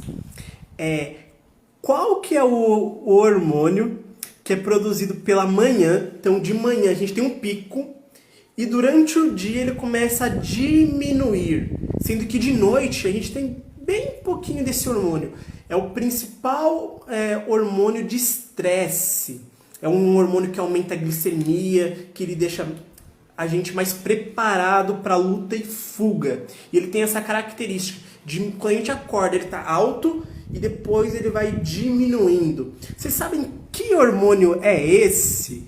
S1: Qual que é o hormônio que é produzido pela manhã? Então, de manhã a gente tem um pico e durante o dia ele começa a diminuir, sendo que de noite a gente tem bem pouquinho desse hormônio. É o principal hormônio de estresse. É um hormônio que aumenta a glicemia, que ele deixa a gente mais preparado para luta e fuga. E ele tem essa característica de quando a gente acorda ele está alto e depois ele vai diminuindo. Vocês sabem que hormônio é esse?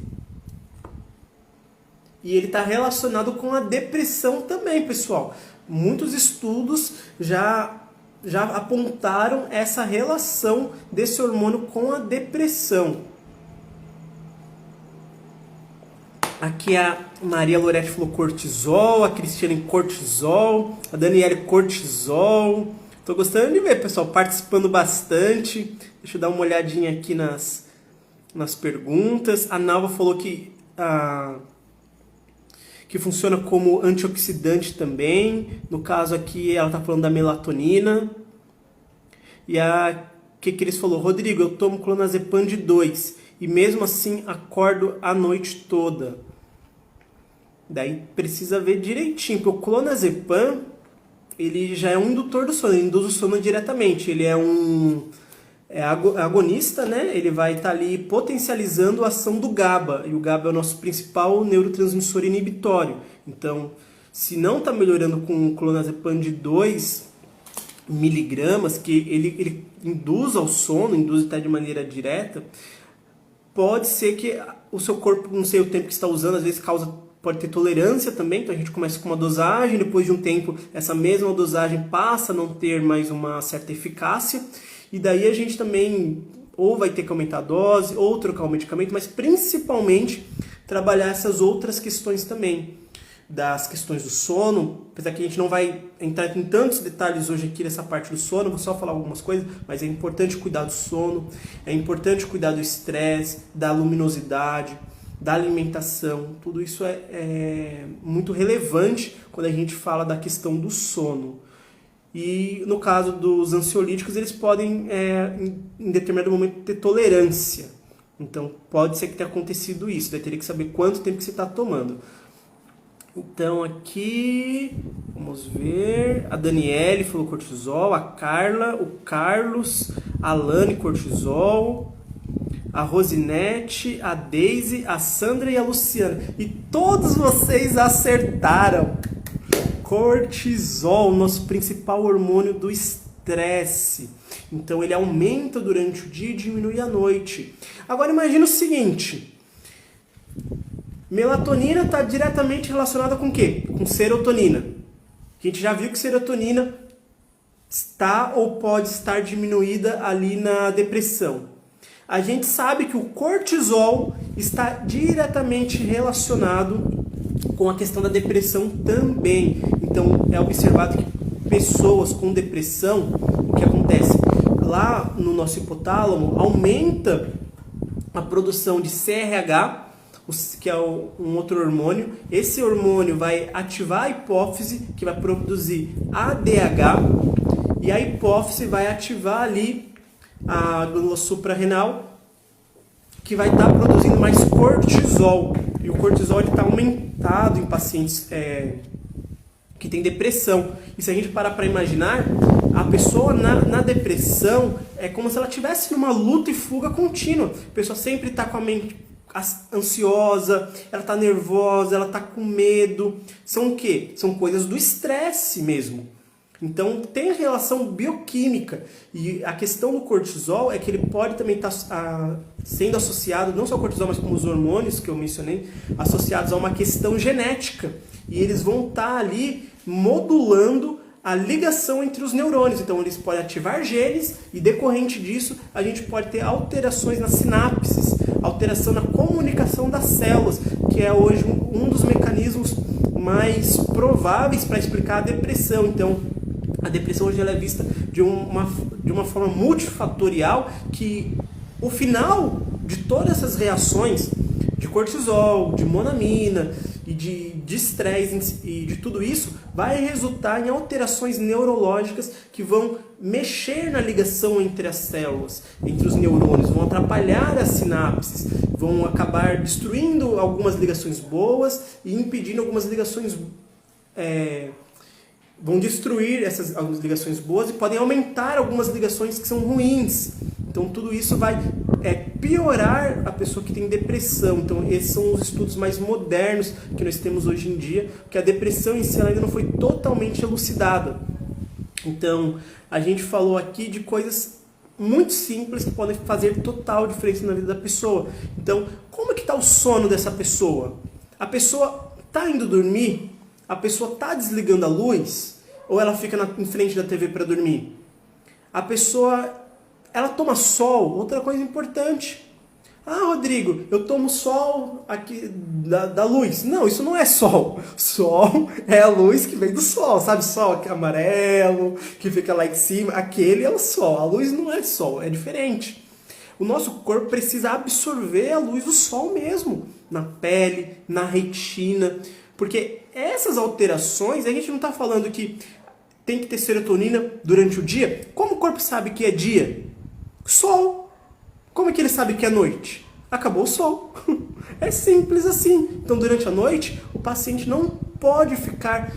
S1: E ele está relacionado com a depressão também, pessoal. Muitos estudos já apontaram essa relação desse hormônio com a depressão. Aqui a Maria Lorete falou cortisol, a Cristiane cortisol, a Daniele cortisol. Tô gostando de ver, pessoal, participando bastante. Deixa eu dar uma olhadinha aqui nas perguntas. A Nalva falou que funciona como antioxidante também. No caso aqui, ela tá falando da melatonina. E a que eles falou, Rodrigo, eu tomo clonazepam de 2 e mesmo assim acordo a noite toda. Daí precisa ver direitinho, porque o clonazepam, ele já é um indutor do sono, ele induz o sono diretamente. Ele é um agonista, né? Ele vai estar ali potencializando a ação do GABA, e o GABA é o nosso principal neurotransmissor inibitório. Então, se não está melhorando com o clonazepam de 2 miligramas, que ele induz ao sono, induz até de maneira direta, pode ser que o seu corpo, não sei o tempo que está usando, às vezes pode ter tolerância também, então a gente começa com uma dosagem, depois de um tempo essa mesma dosagem passa a não ter mais uma certa eficácia, e daí a gente também ou vai ter que aumentar a dose, ou trocar o medicamento, mas principalmente trabalhar essas outras questões também, das questões do sono, apesar que a gente não vai entrar em tantos detalhes hoje aqui nessa parte do sono, vou só falar algumas coisas, mas é importante cuidar do sono, é importante cuidar do estresse, da luminosidade, da alimentação, tudo isso é muito relevante quando a gente fala da questão do sono. E no caso dos ansiolíticos, eles podem, em determinado momento, ter tolerância. Então, pode ser que tenha acontecido isso, daí teria que saber quanto tempo que você está tomando. Então, aqui, vamos ver, a Daniele falou cortisol, a Carla, o Carlos, a Alane cortisol, a Rosinete, a Deise, a Sandra e a Luciana. E todos vocês acertaram. Cortisol, nosso principal hormônio do estresse. Então ele aumenta durante o dia e diminui à noite. Agora imagina o seguinte. Melatonina está diretamente relacionada com o quê? Com serotonina. A gente já viu que serotonina está ou pode estar diminuída ali na depressão. A gente sabe que o cortisol está diretamente relacionado com a questão da depressão também. Então, é observado que pessoas com depressão, o que acontece? Lá no nosso hipotálamo, aumenta a produção de CRH, que é um outro hormônio. Esse hormônio vai ativar a hipófise, que vai produzir ADH, e a hipófise vai ativar ali a glândula suprarrenal, que vai estar produzindo mais cortisol. E o cortisol está aumentado em pacientes que tem depressão. E se a gente parar para imaginar, a pessoa na depressão é como se ela estivesse numa luta e fuga contínua. A pessoa sempre está com a mente ansiosa, ela está nervosa, ela está com medo. São o quê? São coisas do estresse mesmo. Então tem relação bioquímica. E a questão do cortisol é que ele pode também estar sendo associado, não só ao cortisol, mas como os hormônios que eu mencionei, associados a uma questão genética. E eles vão estar ali modulando a ligação entre os neurônios. Então eles podem ativar genes e, decorrente disso, a gente pode ter alterações nas sinapses, alteração na comunicação das células, que é hoje um dos mecanismos mais prováveis para explicar a depressão. Então, a depressão hoje ela é vista de uma forma multifatorial, que o final de todas essas reações de cortisol, de monamina e de estresse e de tudo isso vai resultar em alterações neurológicas que vão mexer na ligação entre as células, entre os neurônios, vão atrapalhar as sinapses, vão acabar destruindo algumas ligações boas e impedindo algumas ligações vão destruir algumas ligações boas e podem aumentar algumas ligações que são ruins. Então tudo isso vai piorar a pessoa que tem depressão. Então esses são os estudos mais modernos que nós temos hoje em dia, porque a depressão em si ainda não foi totalmente elucidada. Então a gente falou aqui de coisas muito simples que podem fazer total diferença na vida da pessoa. Então, como é que está o sono dessa pessoa? A pessoa está indo dormir? A pessoa está desligando a luz? Ou ela fica em frente da TV para dormir? A pessoa, ela toma sol? Outra coisa importante. Ah, Rodrigo, eu tomo sol aqui da luz. Não, isso não é sol. Sol é a luz que vem do sol, sabe? Sol que é amarelo, que fica lá em cima. Aquele é o sol. A luz não é sol, é diferente. O nosso corpo precisa absorver a luz do sol mesmo, na pele, na retina. Porque essas alterações, a gente não está falando que tem que ter serotonina durante o dia. Como o corpo sabe que é dia? Sol. Como é que ele sabe que é noite? Acabou o sol. É simples assim. Então, durante a noite, o paciente não pode ficar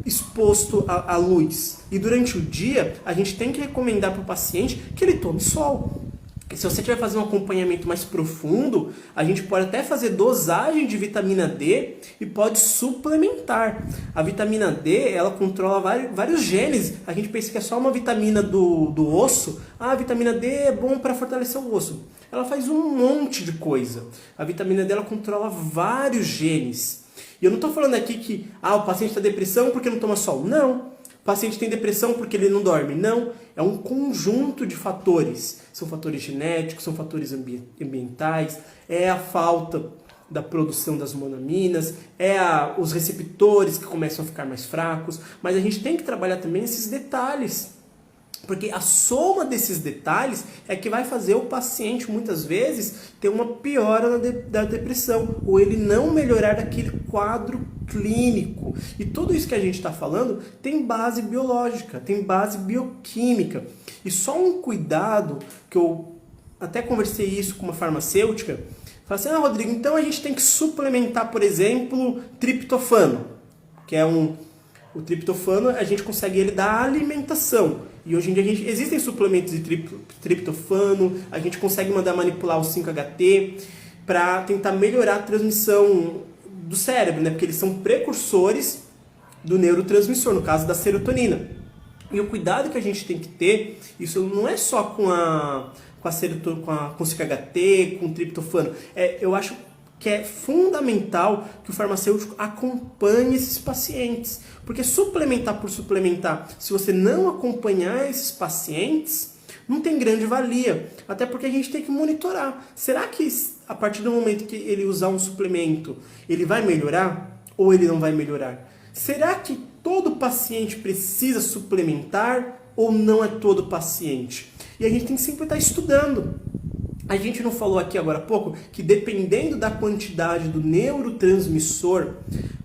S1: exposto à luz. E durante o dia, a gente tem que recomendar para o paciente que ele tome sol. E se você tiver fazer um acompanhamento mais profundo, a gente pode até fazer dosagem de vitamina D e pode suplementar. A vitamina D, ela controla vários genes. A gente pensa que é só uma vitamina do osso. Ah, a vitamina D é bom para fortalecer o osso. Ela faz um monte de coisa. A vitamina D, ela controla vários genes. E eu não estou falando aqui que o paciente está depressão porque não toma sol. Não. O paciente tem depressão porque ele não dorme. Não, é um conjunto de fatores. São fatores genéticos, são fatores ambientais, é a falta da produção das monaminas, os receptores que começam a ficar mais fracos. Mas a gente tem que trabalhar também esses detalhes. Porque a soma desses detalhes é que vai fazer o paciente, muitas vezes, ter uma piora da depressão, ou ele não melhorar daquele quadro clínico. E tudo isso que a gente está falando tem base biológica, tem base bioquímica. E só um cuidado, que eu até conversei isso com uma farmacêutica, falei assim, Rodrigo, então a gente tem que suplementar, por exemplo, triptofano, que é o triptofano, a gente consegue ele da alimentação. E hoje em dia existem suplementos de triptofano, a gente consegue mandar manipular o 5-HT para tentar melhorar a transmissão do cérebro, né? Porque eles são precursores do neurotransmissor, no caso da serotonina. E o cuidado que a gente tem que ter, isso não é só com o 5-HT, com o triptofano. Eu acho que é fundamental que o farmacêutico acompanhe esses pacientes. Porque suplementar por suplementar, se você não acompanhar esses pacientes, não tem grande valia. Até porque a gente tem que monitorar. Será que a partir do momento que ele usar um suplemento, ele vai melhorar ou ele não vai melhorar? Será que todo paciente precisa suplementar ou não é todo paciente? E a gente tem que sempre estar estudando. A gente não falou aqui agora há pouco que dependendo da quantidade do neurotransmissor,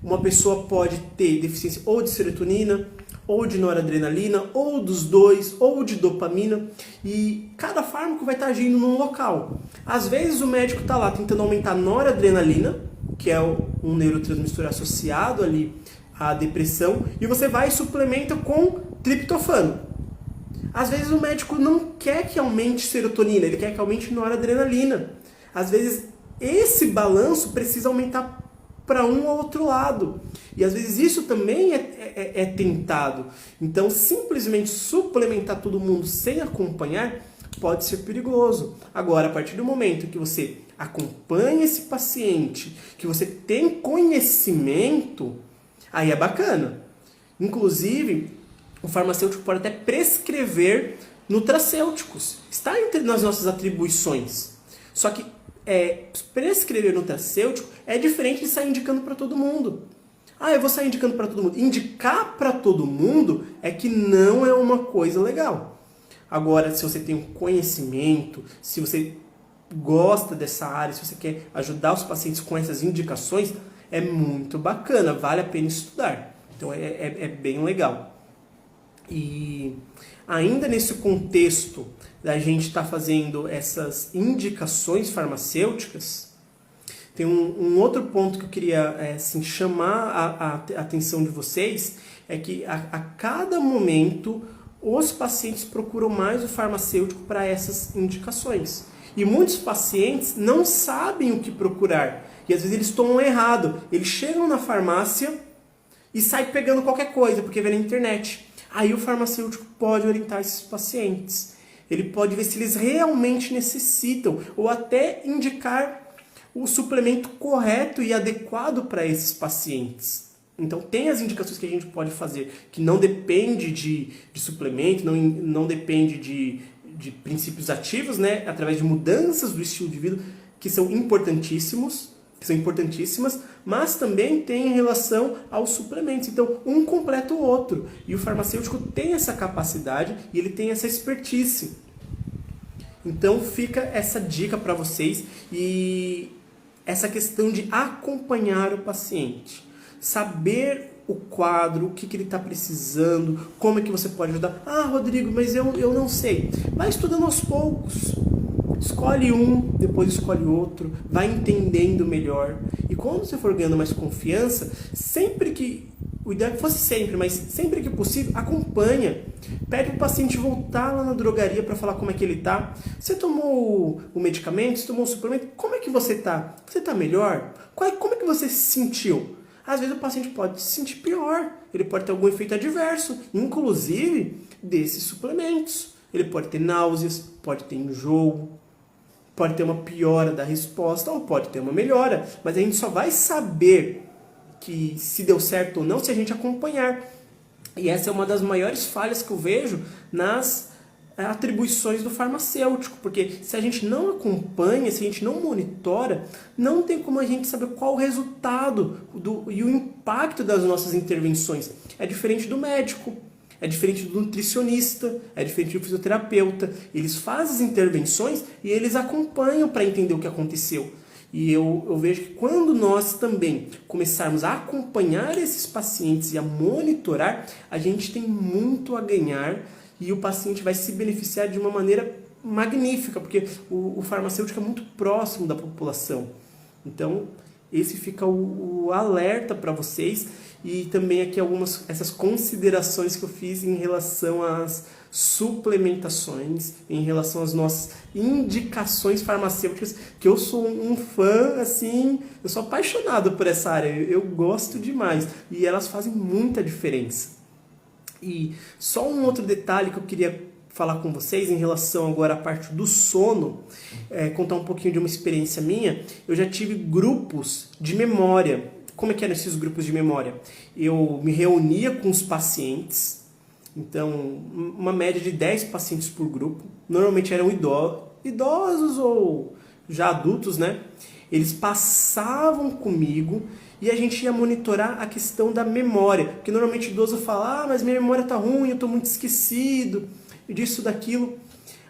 S1: uma pessoa pode ter deficiência ou de serotonina, ou de noradrenalina, ou dos dois, ou de dopamina, e cada fármaco vai estar agindo num local. Às vezes o médico está lá tentando aumentar a noradrenalina, que é um neurotransmissor associado ali a depressão e você vai e suplementa com triptofano. Às vezes o médico não quer que aumente serotonina, ele quer que aumente noradrenalina. Às vezes esse balanço precisa aumentar para um ou outro lado. E às vezes isso também é tentado. Então simplesmente suplementar todo mundo sem acompanhar pode ser perigoso. Agora, a partir do momento que você acompanha esse paciente, que você tem conhecimento, aí é bacana. Inclusive, o farmacêutico pode até prescrever nutracêuticos. Está entre nas nossas atribuições. Só que prescrever nutracêutico é diferente de sair indicando para todo mundo. Eu vou sair indicando para todo mundo. Indicar para todo mundo é que não é uma coisa legal. Agora, se você tem um conhecimento, se você gosta dessa área, se você quer ajudar os pacientes com essas indicações, é muito bacana, vale a pena estudar. Então é bem legal. E ainda nesse contexto da gente estar fazendo essas indicações farmacêuticas, tem um outro ponto que eu queria chamar a atenção de vocês, é que a cada momento os pacientes procuram mais o farmacêutico para essas indicações. E muitos pacientes não sabem o que procurar. E às vezes eles tomam errado. Eles chegam na farmácia e saem pegando qualquer coisa, porque vê na internet. Aí o farmacêutico pode orientar esses pacientes. Ele pode ver se eles realmente necessitam, ou até indicar o suplemento correto e adequado para esses pacientes. Então tem as indicações que a gente pode fazer, que não depende de suplemento, não depende de princípios ativos, né? Através de mudanças do estilo de vida, que são importantíssimas, mas também tem em relação aos suplementos. Então, um completa o outro. E o farmacêutico tem essa capacidade e ele tem essa expertise. Então, fica essa dica para vocês e essa questão de acompanhar o paciente. Saber o quadro, o que ele está precisando, como é que você pode ajudar. Rodrigo, mas eu não sei. Vai estudando aos poucos. Escolhe um, depois escolhe outro, vai entendendo melhor. E quando você for ganhando mais confiança, o ideal é que fosse sempre, mas sempre que possível, acompanha. Pede para o paciente voltar lá na drogaria para falar como é que ele está. Você tomou o medicamento, você tomou o suplemento, como é que você está? Você está melhor? Como é que você se sentiu? Às vezes o paciente pode se sentir pior, ele pode ter algum efeito adverso, inclusive desses suplementos. Ele pode ter náuseas, pode ter enjoo, pode ter uma piora da resposta ou pode ter uma melhora. Mas a gente só vai saber que se deu certo ou não se a gente acompanhar. E essa é uma das maiores falhas que eu vejo nas atribuições do farmacêutico, porque se a gente não acompanha, se a gente não monitora, não tem como a gente saber qual o resultado e o impacto das nossas intervenções. É diferente do médico, é diferente do nutricionista, é diferente do fisioterapeuta. Eles fazem as intervenções e eles acompanham para entender o que aconteceu. E eu vejo que quando nós também começarmos a acompanhar esses pacientes e a monitorar, a gente tem muito a ganhar e o paciente vai se beneficiar de uma maneira magnífica, porque o farmacêutico é muito próximo da população. Então, esse fica o alerta para vocês e também aqui essas considerações que eu fiz em relação às suplementações, em relação às nossas indicações farmacêuticas, que eu sou um fã, assim, eu sou apaixonado por essa área, eu gosto demais e elas fazem muita diferença. E só um outro detalhe que eu queria falar com vocês em relação agora à parte do sono, contar um pouquinho de uma experiência minha. Eu já tive grupos de memória. Como é que eram esses grupos de memória? Eu me reunia com os pacientes, então uma média de 10 pacientes por grupo, normalmente eram idosos ou já adultos, né? Eles passavam comigo e a gente ia monitorar a questão da memória, porque normalmente o idoso fala, mas minha memória tá ruim, eu tô muito esquecido, disso, daquilo.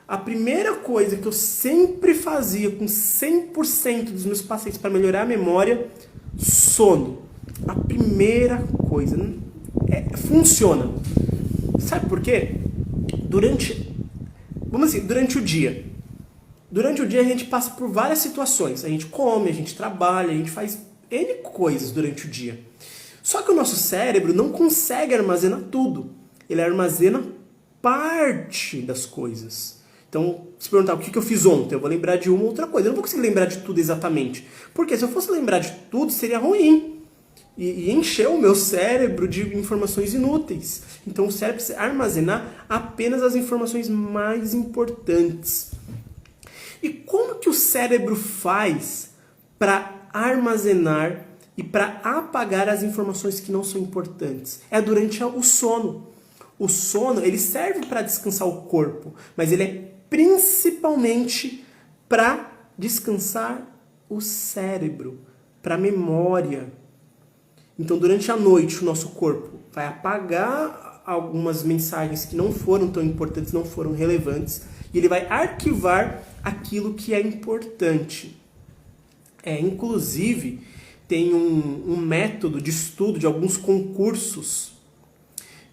S1: A primeira coisa que eu sempre fazia com 100% dos meus pacientes para melhorar a memória, sono. A primeira coisa. Funciona. Sabe por quê? Durante o dia. Durante o dia a gente passa por várias situações. A gente come, a gente trabalha, a gente faz N coisas durante o dia. Só que o nosso cérebro não consegue armazenar tudo. Ele armazena parte das coisas. Então, se perguntar o que eu fiz ontem, eu vou lembrar de uma ou outra coisa. Eu não vou conseguir lembrar de tudo exatamente. Porque se eu fosse lembrar de tudo, seria ruim. E encher o meu cérebro de informações inúteis. Então o cérebro precisa armazenar apenas as informações mais importantes. E como que o cérebro faz para armazenar e para apagar as informações que não são importantes? É durante o sono. O sono, ele serve para descansar o corpo, mas ele é principalmente para descansar o cérebro, para a memória. Então, durante a noite, o nosso corpo vai apagar algumas mensagens que não foram tão importantes, não foram relevantes, e ele vai arquivar aquilo que é importante. Inclusive, tem um método de estudo de alguns concursos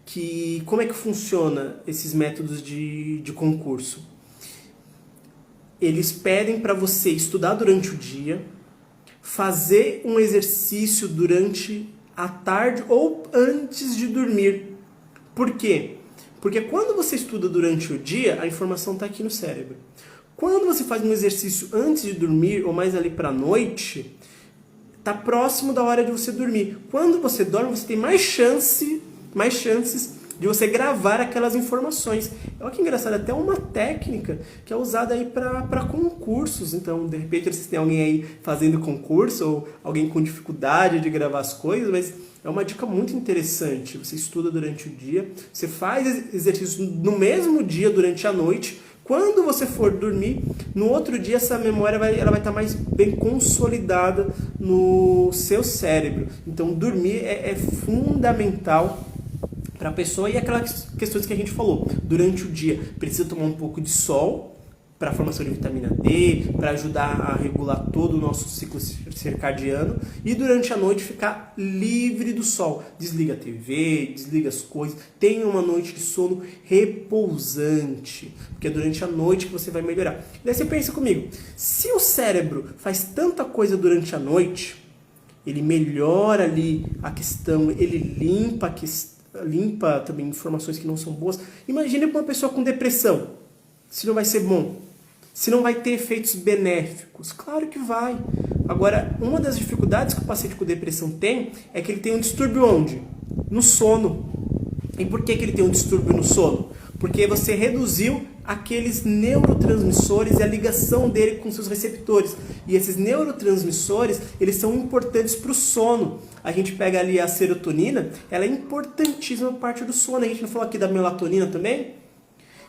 S1: que... Como é que funciona esses métodos de concurso? Eles pedem para você estudar durante o dia, fazer um exercício durante a tarde ou antes de dormir. Por quê? Porque quando você estuda durante o dia, a informação está aqui no cérebro. Quando você faz um exercício antes de dormir, ou mais ali para a noite, está próximo da hora de você dormir. Quando você dorme, você tem mais chances de você gravar aquelas informações. Olha que engraçado, até uma técnica que é usada aí para concursos. Então, de repente, vocês têm alguém aí fazendo concurso ou alguém com dificuldade de gravar as coisas, mas é uma dica muito interessante. Você estuda durante o dia, você faz exercício no mesmo dia durante a noite. Quando você for dormir, no outro dia essa memória vai estar mais bem consolidada no seu cérebro. Então, dormir é fundamental para a pessoa. E aquelas questões que a gente falou, durante o dia precisa tomar um pouco de sol para a formação de vitamina D, para ajudar a regular todo o nosso ciclo circadiano, e durante a noite ficar livre do sol. Desliga a TV, desliga as coisas, tenha uma noite de sono repousante, porque é durante a noite que você vai melhorar. E daí você pensa comigo, se o cérebro faz tanta coisa durante a noite, ele melhora ali a questão, ele limpa também informações que não são boas. Imagine uma pessoa com depressão, se não vai ser bom, se não vai ter efeitos benéficos. Claro que vai. Agora, uma das dificuldades que o paciente com depressão tem é que ele tem um distúrbio onde? No sono. E por que ele tem um distúrbio no sono? Porque você reduziu aqueles neurotransmissores e a ligação dele com seus receptores. E esses neurotransmissores, eles são importantes para o sono. A gente pega ali a serotonina, ela é importantíssima parte do sono. A gente não falou aqui da melatonina também?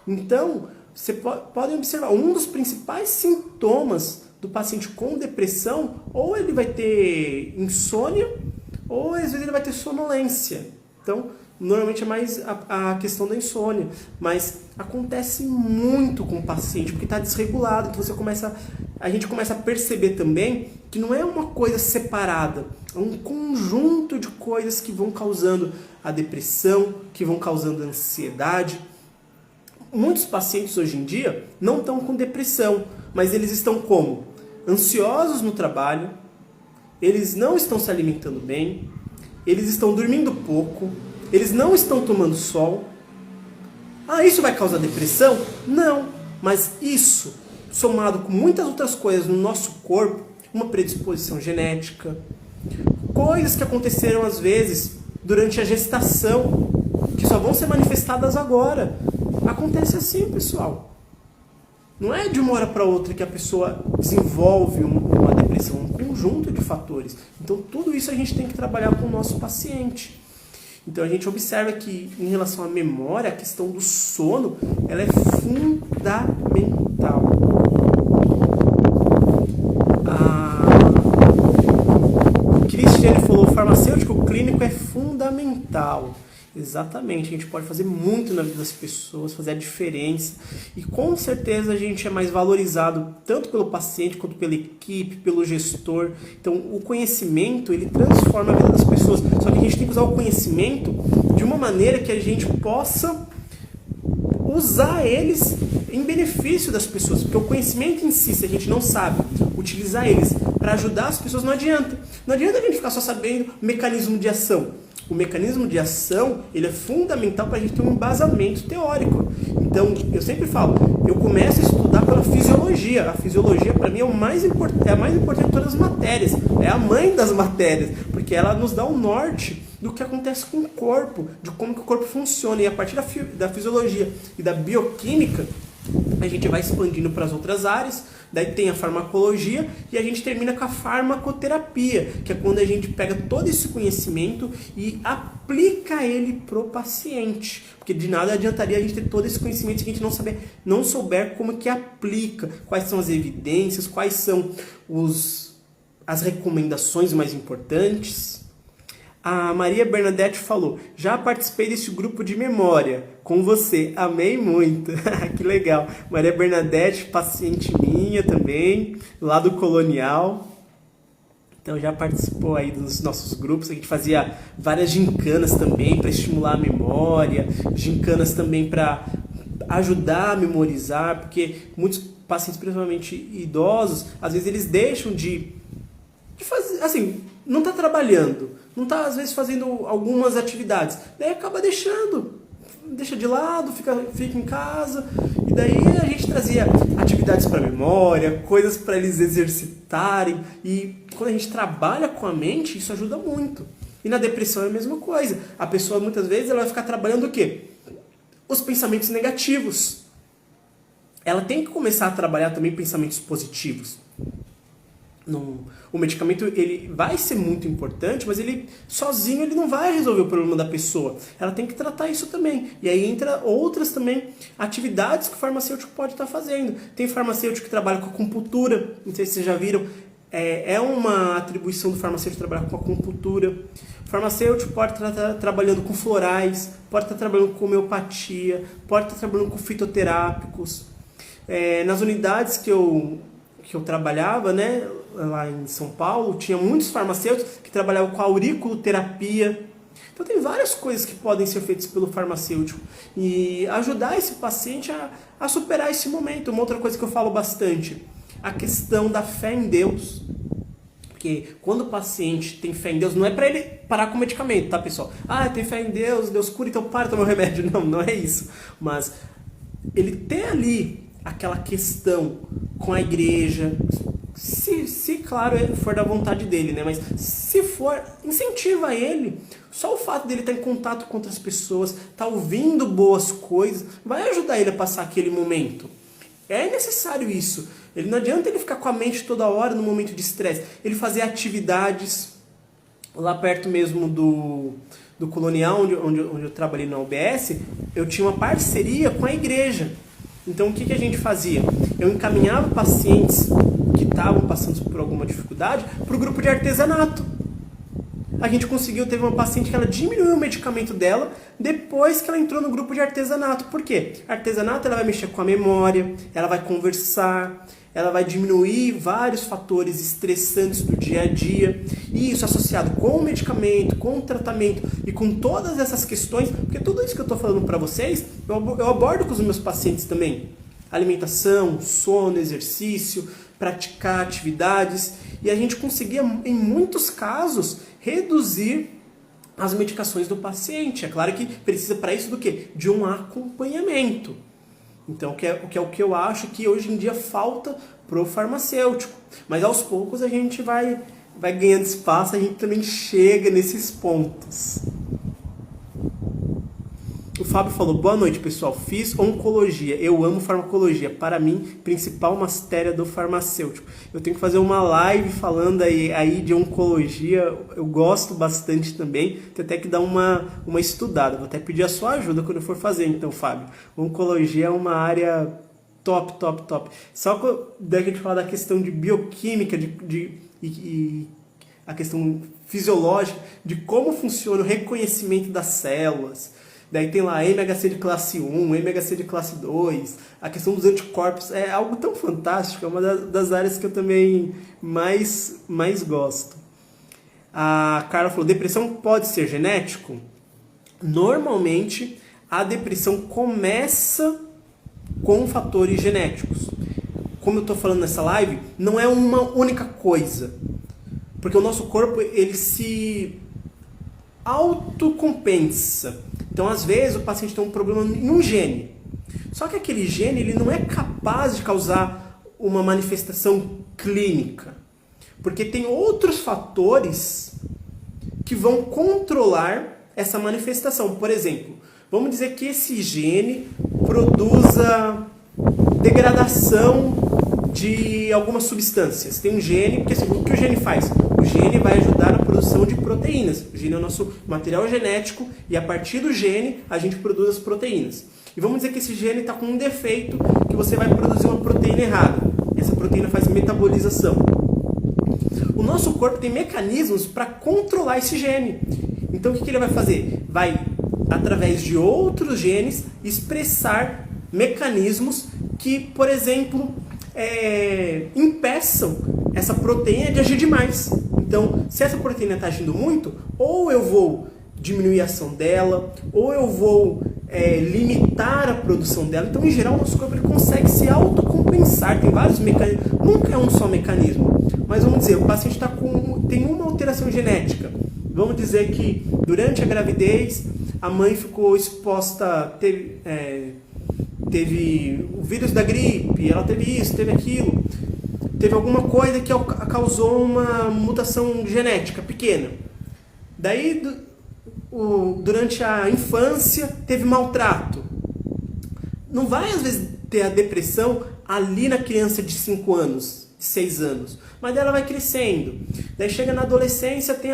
S1: Então, você pode observar, um dos principais sintomas do paciente com depressão, ou ele vai ter insônia, ou às vezes ele vai ter sonolência. Então, normalmente é mais a questão da insônia, mas acontece muito com o paciente, porque está desregulado. Então a gente começa a perceber também que não é uma coisa separada, é um conjunto de coisas que vão causando a depressão, que vão causando a ansiedade. Muitos pacientes hoje em dia não estão com depressão, mas eles estão como? Ansiosos no trabalho, eles não estão se alimentando bem, eles estão dormindo pouco, eles não estão tomando sol. Isso vai causar depressão? Não, mas isso, somado com muitas outras coisas no nosso corpo, uma predisposição genética, coisas que aconteceram às vezes durante a gestação, que só vão ser manifestadas agora. Acontece assim, pessoal. Não é de uma hora para outra que a pessoa desenvolve uma depressão, um conjunto de fatores. Então, tudo isso a gente tem que trabalhar com o nosso paciente. Então, a gente observa que, em relação à memória, a questão do sono, ela é fundamental. O Christian falou, o farmacêutico clínico é fundamental. Exatamente, a gente pode fazer muito na vida das pessoas, fazer a diferença, e com certeza a gente é mais valorizado tanto pelo paciente quanto pela equipe, pelo gestor. Então o conhecimento, ele transforma a vida das pessoas, só que a gente tem que usar o conhecimento de uma maneira que a gente possa usar eles em benefício das pessoas, porque o conhecimento em si, se a gente não sabe utilizar eles para ajudar as pessoas, não adianta. Não adianta a gente ficar só sabendo o mecanismo de ação. O mecanismo de ação, ele é fundamental para a gente ter um embasamento teórico. Então, eu sempre falo, eu começo a estudar pela fisiologia. A fisiologia, para mim, é a mais importante de todas as matérias. É a mãe das matérias, porque ela nos dá o norte do que acontece com o corpo, de como que o corpo funciona. E a partir da fisiologia e da bioquímica, a gente vai expandindo para as outras áreas. Daí tem a farmacologia e a gente termina com a farmacoterapia, que é quando a gente pega todo esse conhecimento e aplica ele pro paciente. Porque de nada adiantaria a gente ter todo esse conhecimento se a gente não souber como que aplica, quais são as evidências, quais são as recomendações mais importantes. A Maria Bernadette falou, já participei desse grupo de memória com você, amei muito. Que legal. Maria Bernadette, paciente minha também, lá do Colonial. Então já participou aí dos nossos grupos. A gente fazia várias gincanas também para estimular a memória, gincanas também para ajudar a memorizar, porque muitos pacientes, principalmente idosos, às vezes eles deixam de fazer, assim, não está trabalhando, não está às vezes fazendo algumas atividades, daí acaba deixa de lado, fica em casa, e daí a gente trazia atividades para memória, coisas para eles exercitarem, e quando a gente trabalha com a mente, isso ajuda muito. E na depressão é a mesma coisa, a pessoa muitas vezes ela vai ficar trabalhando o quê? Os pensamentos negativos. Ela tem que começar a trabalhar também pensamentos positivos. O medicamento ele vai ser muito importante, mas ele sozinho ele não vai resolver o problema da pessoa. Ela tem que tratar isso também. E aí entra outras também atividades que o farmacêutico pode estar fazendo. Tem farmacêutico que trabalha com acupuntura, não sei se vocês já viram, é uma atribuição do farmacêutico trabalhar com acupuntura. O farmacêutico pode estar trabalhando com florais, pode estar trabalhando com homeopatia, pode estar trabalhando com fitoterápicos. Nas unidades que eu trabalhava, né, lá em São Paulo, tinha muitos farmacêuticos que trabalhavam com auriculoterapia. Então tem várias coisas que podem ser feitas pelo farmacêutico e ajudar esse paciente a superar esse momento. Uma outra coisa que eu falo bastante, a questão da fé em Deus. Porque quando o paciente tem fé em Deus, não é para ele parar com o medicamento, tá, pessoal? Tem fé em Deus, Deus cura, então para de tomar o remédio. Não é isso. Mas ele tem ali aquela questão com a igreja, se claro for da vontade dele, né? Mas se for, incentiva ele. Só o fato dele estar em contato com outras pessoas, estar ouvindo boas coisas, vai ajudar ele a passar aquele momento. É necessário isso. Não adianta ele ficar com a mente toda hora no momento de estresse. Ele fazer atividades lá perto mesmo do Colonial, onde eu trabalhei na UBS, eu tinha uma parceria com a igreja. Então o que a gente fazia? Eu encaminhava pacientes que estavam passando por alguma dificuldade para o grupo de artesanato. A gente teve uma paciente que ela diminuiu o medicamento dela depois que ela entrou no grupo de artesanato. Por quê? Artesanato ela vai mexer com a memória, ela vai conversar, ela vai diminuir vários fatores estressantes do dia a dia. E isso associado com o medicamento, com o tratamento e com todas essas questões, porque tudo isso que eu estou falando para vocês, eu abordo com os meus pacientes também. Alimentação, sono, exercício, praticar atividades. E a gente conseguia, em muitos casos, reduzir as medicações do paciente. É claro que precisa para isso do quê? De um acompanhamento. Então, que é o que eu acho que hoje em dia falta pro farmacêutico. Mas aos poucos a gente vai ganhando espaço, a gente também chega nesses pontos. O Fábio falou, boa noite pessoal, fiz oncologia, eu amo farmacologia, para mim, principal matéria do farmacêutico. Eu tenho que fazer uma live falando aí de oncologia, eu gosto bastante também, tenho até que dar uma estudada, vou até pedir a sua ajuda quando eu for fazer então, Fábio. Oncologia é uma área top. Só que daí que a gente fala da questão de bioquímica, e a questão fisiológica, de como funciona o reconhecimento das células. Daí tem lá MHC de classe 1, MHC de classe 2, a questão dos anticorpos, é algo tão fantástico, é uma das áreas que eu também mais gosto. A Carla falou, depressão pode ser genético? Normalmente, a depressão começa com fatores genéticos. como eu estou falando nessa live, não é uma única coisa. Porque o nosso corpo, ele se autocompensa. Então, às vezes, o paciente tem um problema em um gene. Só que aquele gene, ele não é capaz de causar uma manifestação clínica. Porque tem outros fatores que vão controlar essa manifestação. Por exemplo, vamos dizer que esse gene produza degradação de algumas substâncias. Tem um gene, porque assim, o que o gene faz? O gene vai ajudar na produção de proteínas. O gene é o nosso material genético e a partir do gene a gente produz as proteínas. E vamos dizer que esse gene está com um defeito, que você vai produzir uma proteína errada. Essa proteína faz metabolização. O nosso corpo tem mecanismos para controlar esse gene. Então o que ele vai fazer? Vai, através de outros genes, expressar mecanismos que, por exemplo, impeçam essa proteína de agir demais. Então, se essa proteína está agindo muito, ou eu vou diminuir a ação dela, ou eu vou limitar a produção dela. Então, em geral, o nosso corpo ele consegue se autocompensar. Tem vários mecanismos, nunca é um só mecanismo. Mas vamos dizer, o paciente tem uma alteração genética. Vamos dizer que durante a gravidez a mãe ficou exposta, teve o vírus da gripe, ela teve isso, teve aquilo. Teve alguma coisa que causou uma mutação genética pequena. Daí, durante a infância, teve maltrato. Não vai, às vezes, ter a depressão ali na criança de 5 anos, de 6 anos. Mas ela vai crescendo. Daí chega na adolescência, tem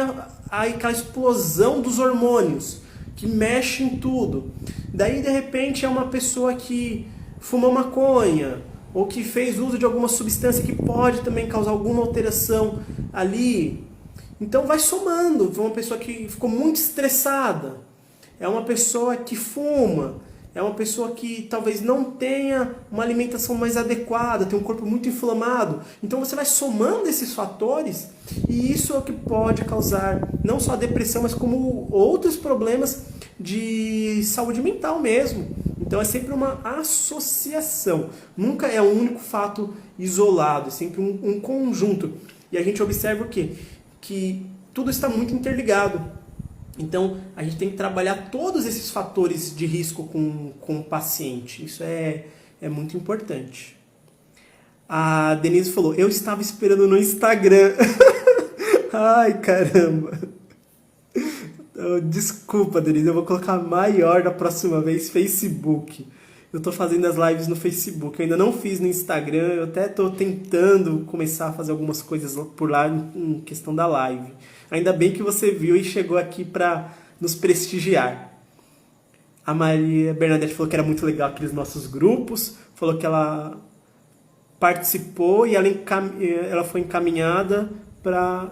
S1: aquela explosão dos hormônios, que mexe em tudo. Daí, de repente, é uma pessoa que fuma maconha, ou que fez uso de alguma substância que pode também causar alguma alteração ali. Então vai somando. Foi uma pessoa que ficou muito estressada. É uma pessoa que fuma. É uma pessoa que talvez não tenha uma alimentação mais adequada, tem um corpo muito inflamado. Então você vai somando esses fatores e isso é o que pode causar não só a depressão, mas como outros problemas de saúde mental mesmo. Então é sempre uma associação. Nunca é um único fato isolado, é sempre um conjunto. E a gente observa o quê? Que tudo está muito interligado. Então, a gente tem que trabalhar todos esses fatores de risco com o paciente. Isso é muito importante. A Denise falou, eu estava esperando no Instagram. Ai, caramba. Desculpa, Denise, eu vou colocar maior da próxima vez, Facebook. Eu estou fazendo as lives no Facebook, eu ainda não fiz no Instagram, eu até estou tentando começar a fazer algumas coisas por lá em questão da live. Ainda bem que você viu e chegou aqui para nos prestigiar. A Maria Bernadette falou que era muito legal aqueles nossos grupos, falou que ela participou e ela foi encaminhada para,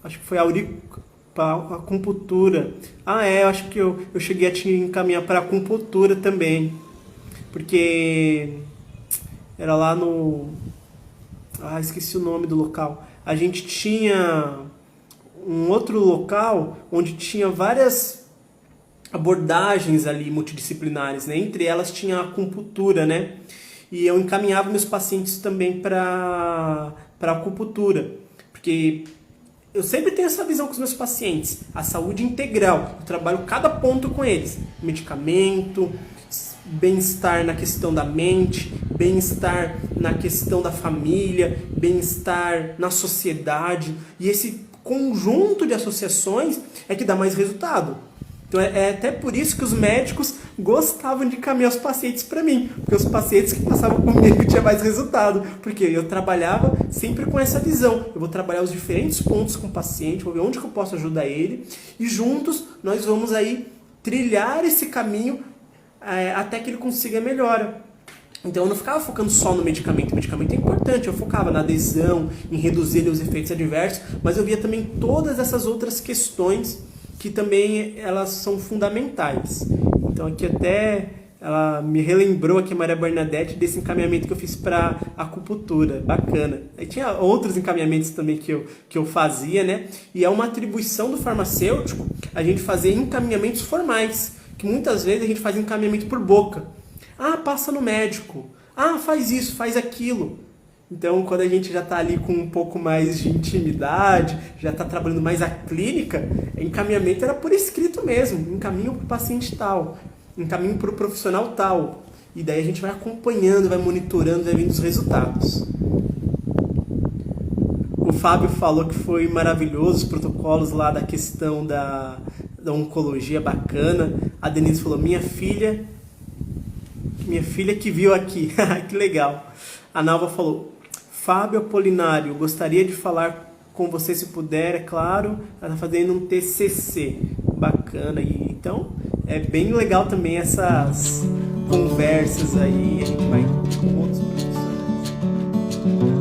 S1: acho que foi para a acupuntura. Eu acho que eu cheguei a te encaminhar para a acupuntura também, porque era lá no... esqueci o nome do local. A gente tinha um outro local onde tinha várias abordagens ali multidisciplinares, né? Entre elas tinha a acupuntura, né? E eu encaminhava meus pacientes também para a acupuntura, porque eu sempre tenho essa visão com os meus pacientes, a saúde integral. Eu trabalho cada ponto com eles, medicamento, bem-estar na questão da mente, bem-estar na questão da família, bem-estar na sociedade. E esse conjunto de associações é que dá mais resultado. Então é até por isso que os médicos gostavam de encaminhar os pacientes para mim, porque os pacientes que passavam comigo tinham mais resultado, porque eu trabalhava sempre com essa visão. Eu vou trabalhar os diferentes pontos com o paciente, vou ver onde que eu posso ajudar ele, e juntos nós vamos aí trilhar esse caminho até que ele consiga a melhora. Então eu não ficava focando só no medicamento. O medicamento é importante, eu focava na adesão, em reduzir os efeitos adversos, mas eu via também todas essas outras questões que também elas são fundamentais. Então aqui até ela me relembrou aqui, a Maria Bernadette, desse encaminhamento que eu fiz para acupuntura. Bacana. Aí tinha outros encaminhamentos também que eu fazia, né? E é uma atribuição do farmacêutico a gente fazer encaminhamentos formais, que muitas vezes a gente faz encaminhamento por boca. Passa no médico. Faz isso, faz aquilo. Então, quando a gente já está ali com um pouco mais de intimidade, já está trabalhando mais a clínica, encaminhamento era por escrito mesmo, encaminho para o paciente tal, encaminho para o profissional tal. E daí a gente vai acompanhando, vai monitorando, vai vendo os resultados. O Fábio falou que foi maravilhoso os protocolos lá da questão da oncologia, bacana. A Denise falou, minha filha que viu aqui. Que legal. A Nalva falou, Fábio Apolinário, gostaria de falar com você se puder, é claro. Ela está fazendo um TCC. Bacana. E, então, é bem legal também essas conversas aí. A gente vai com outros profissionais.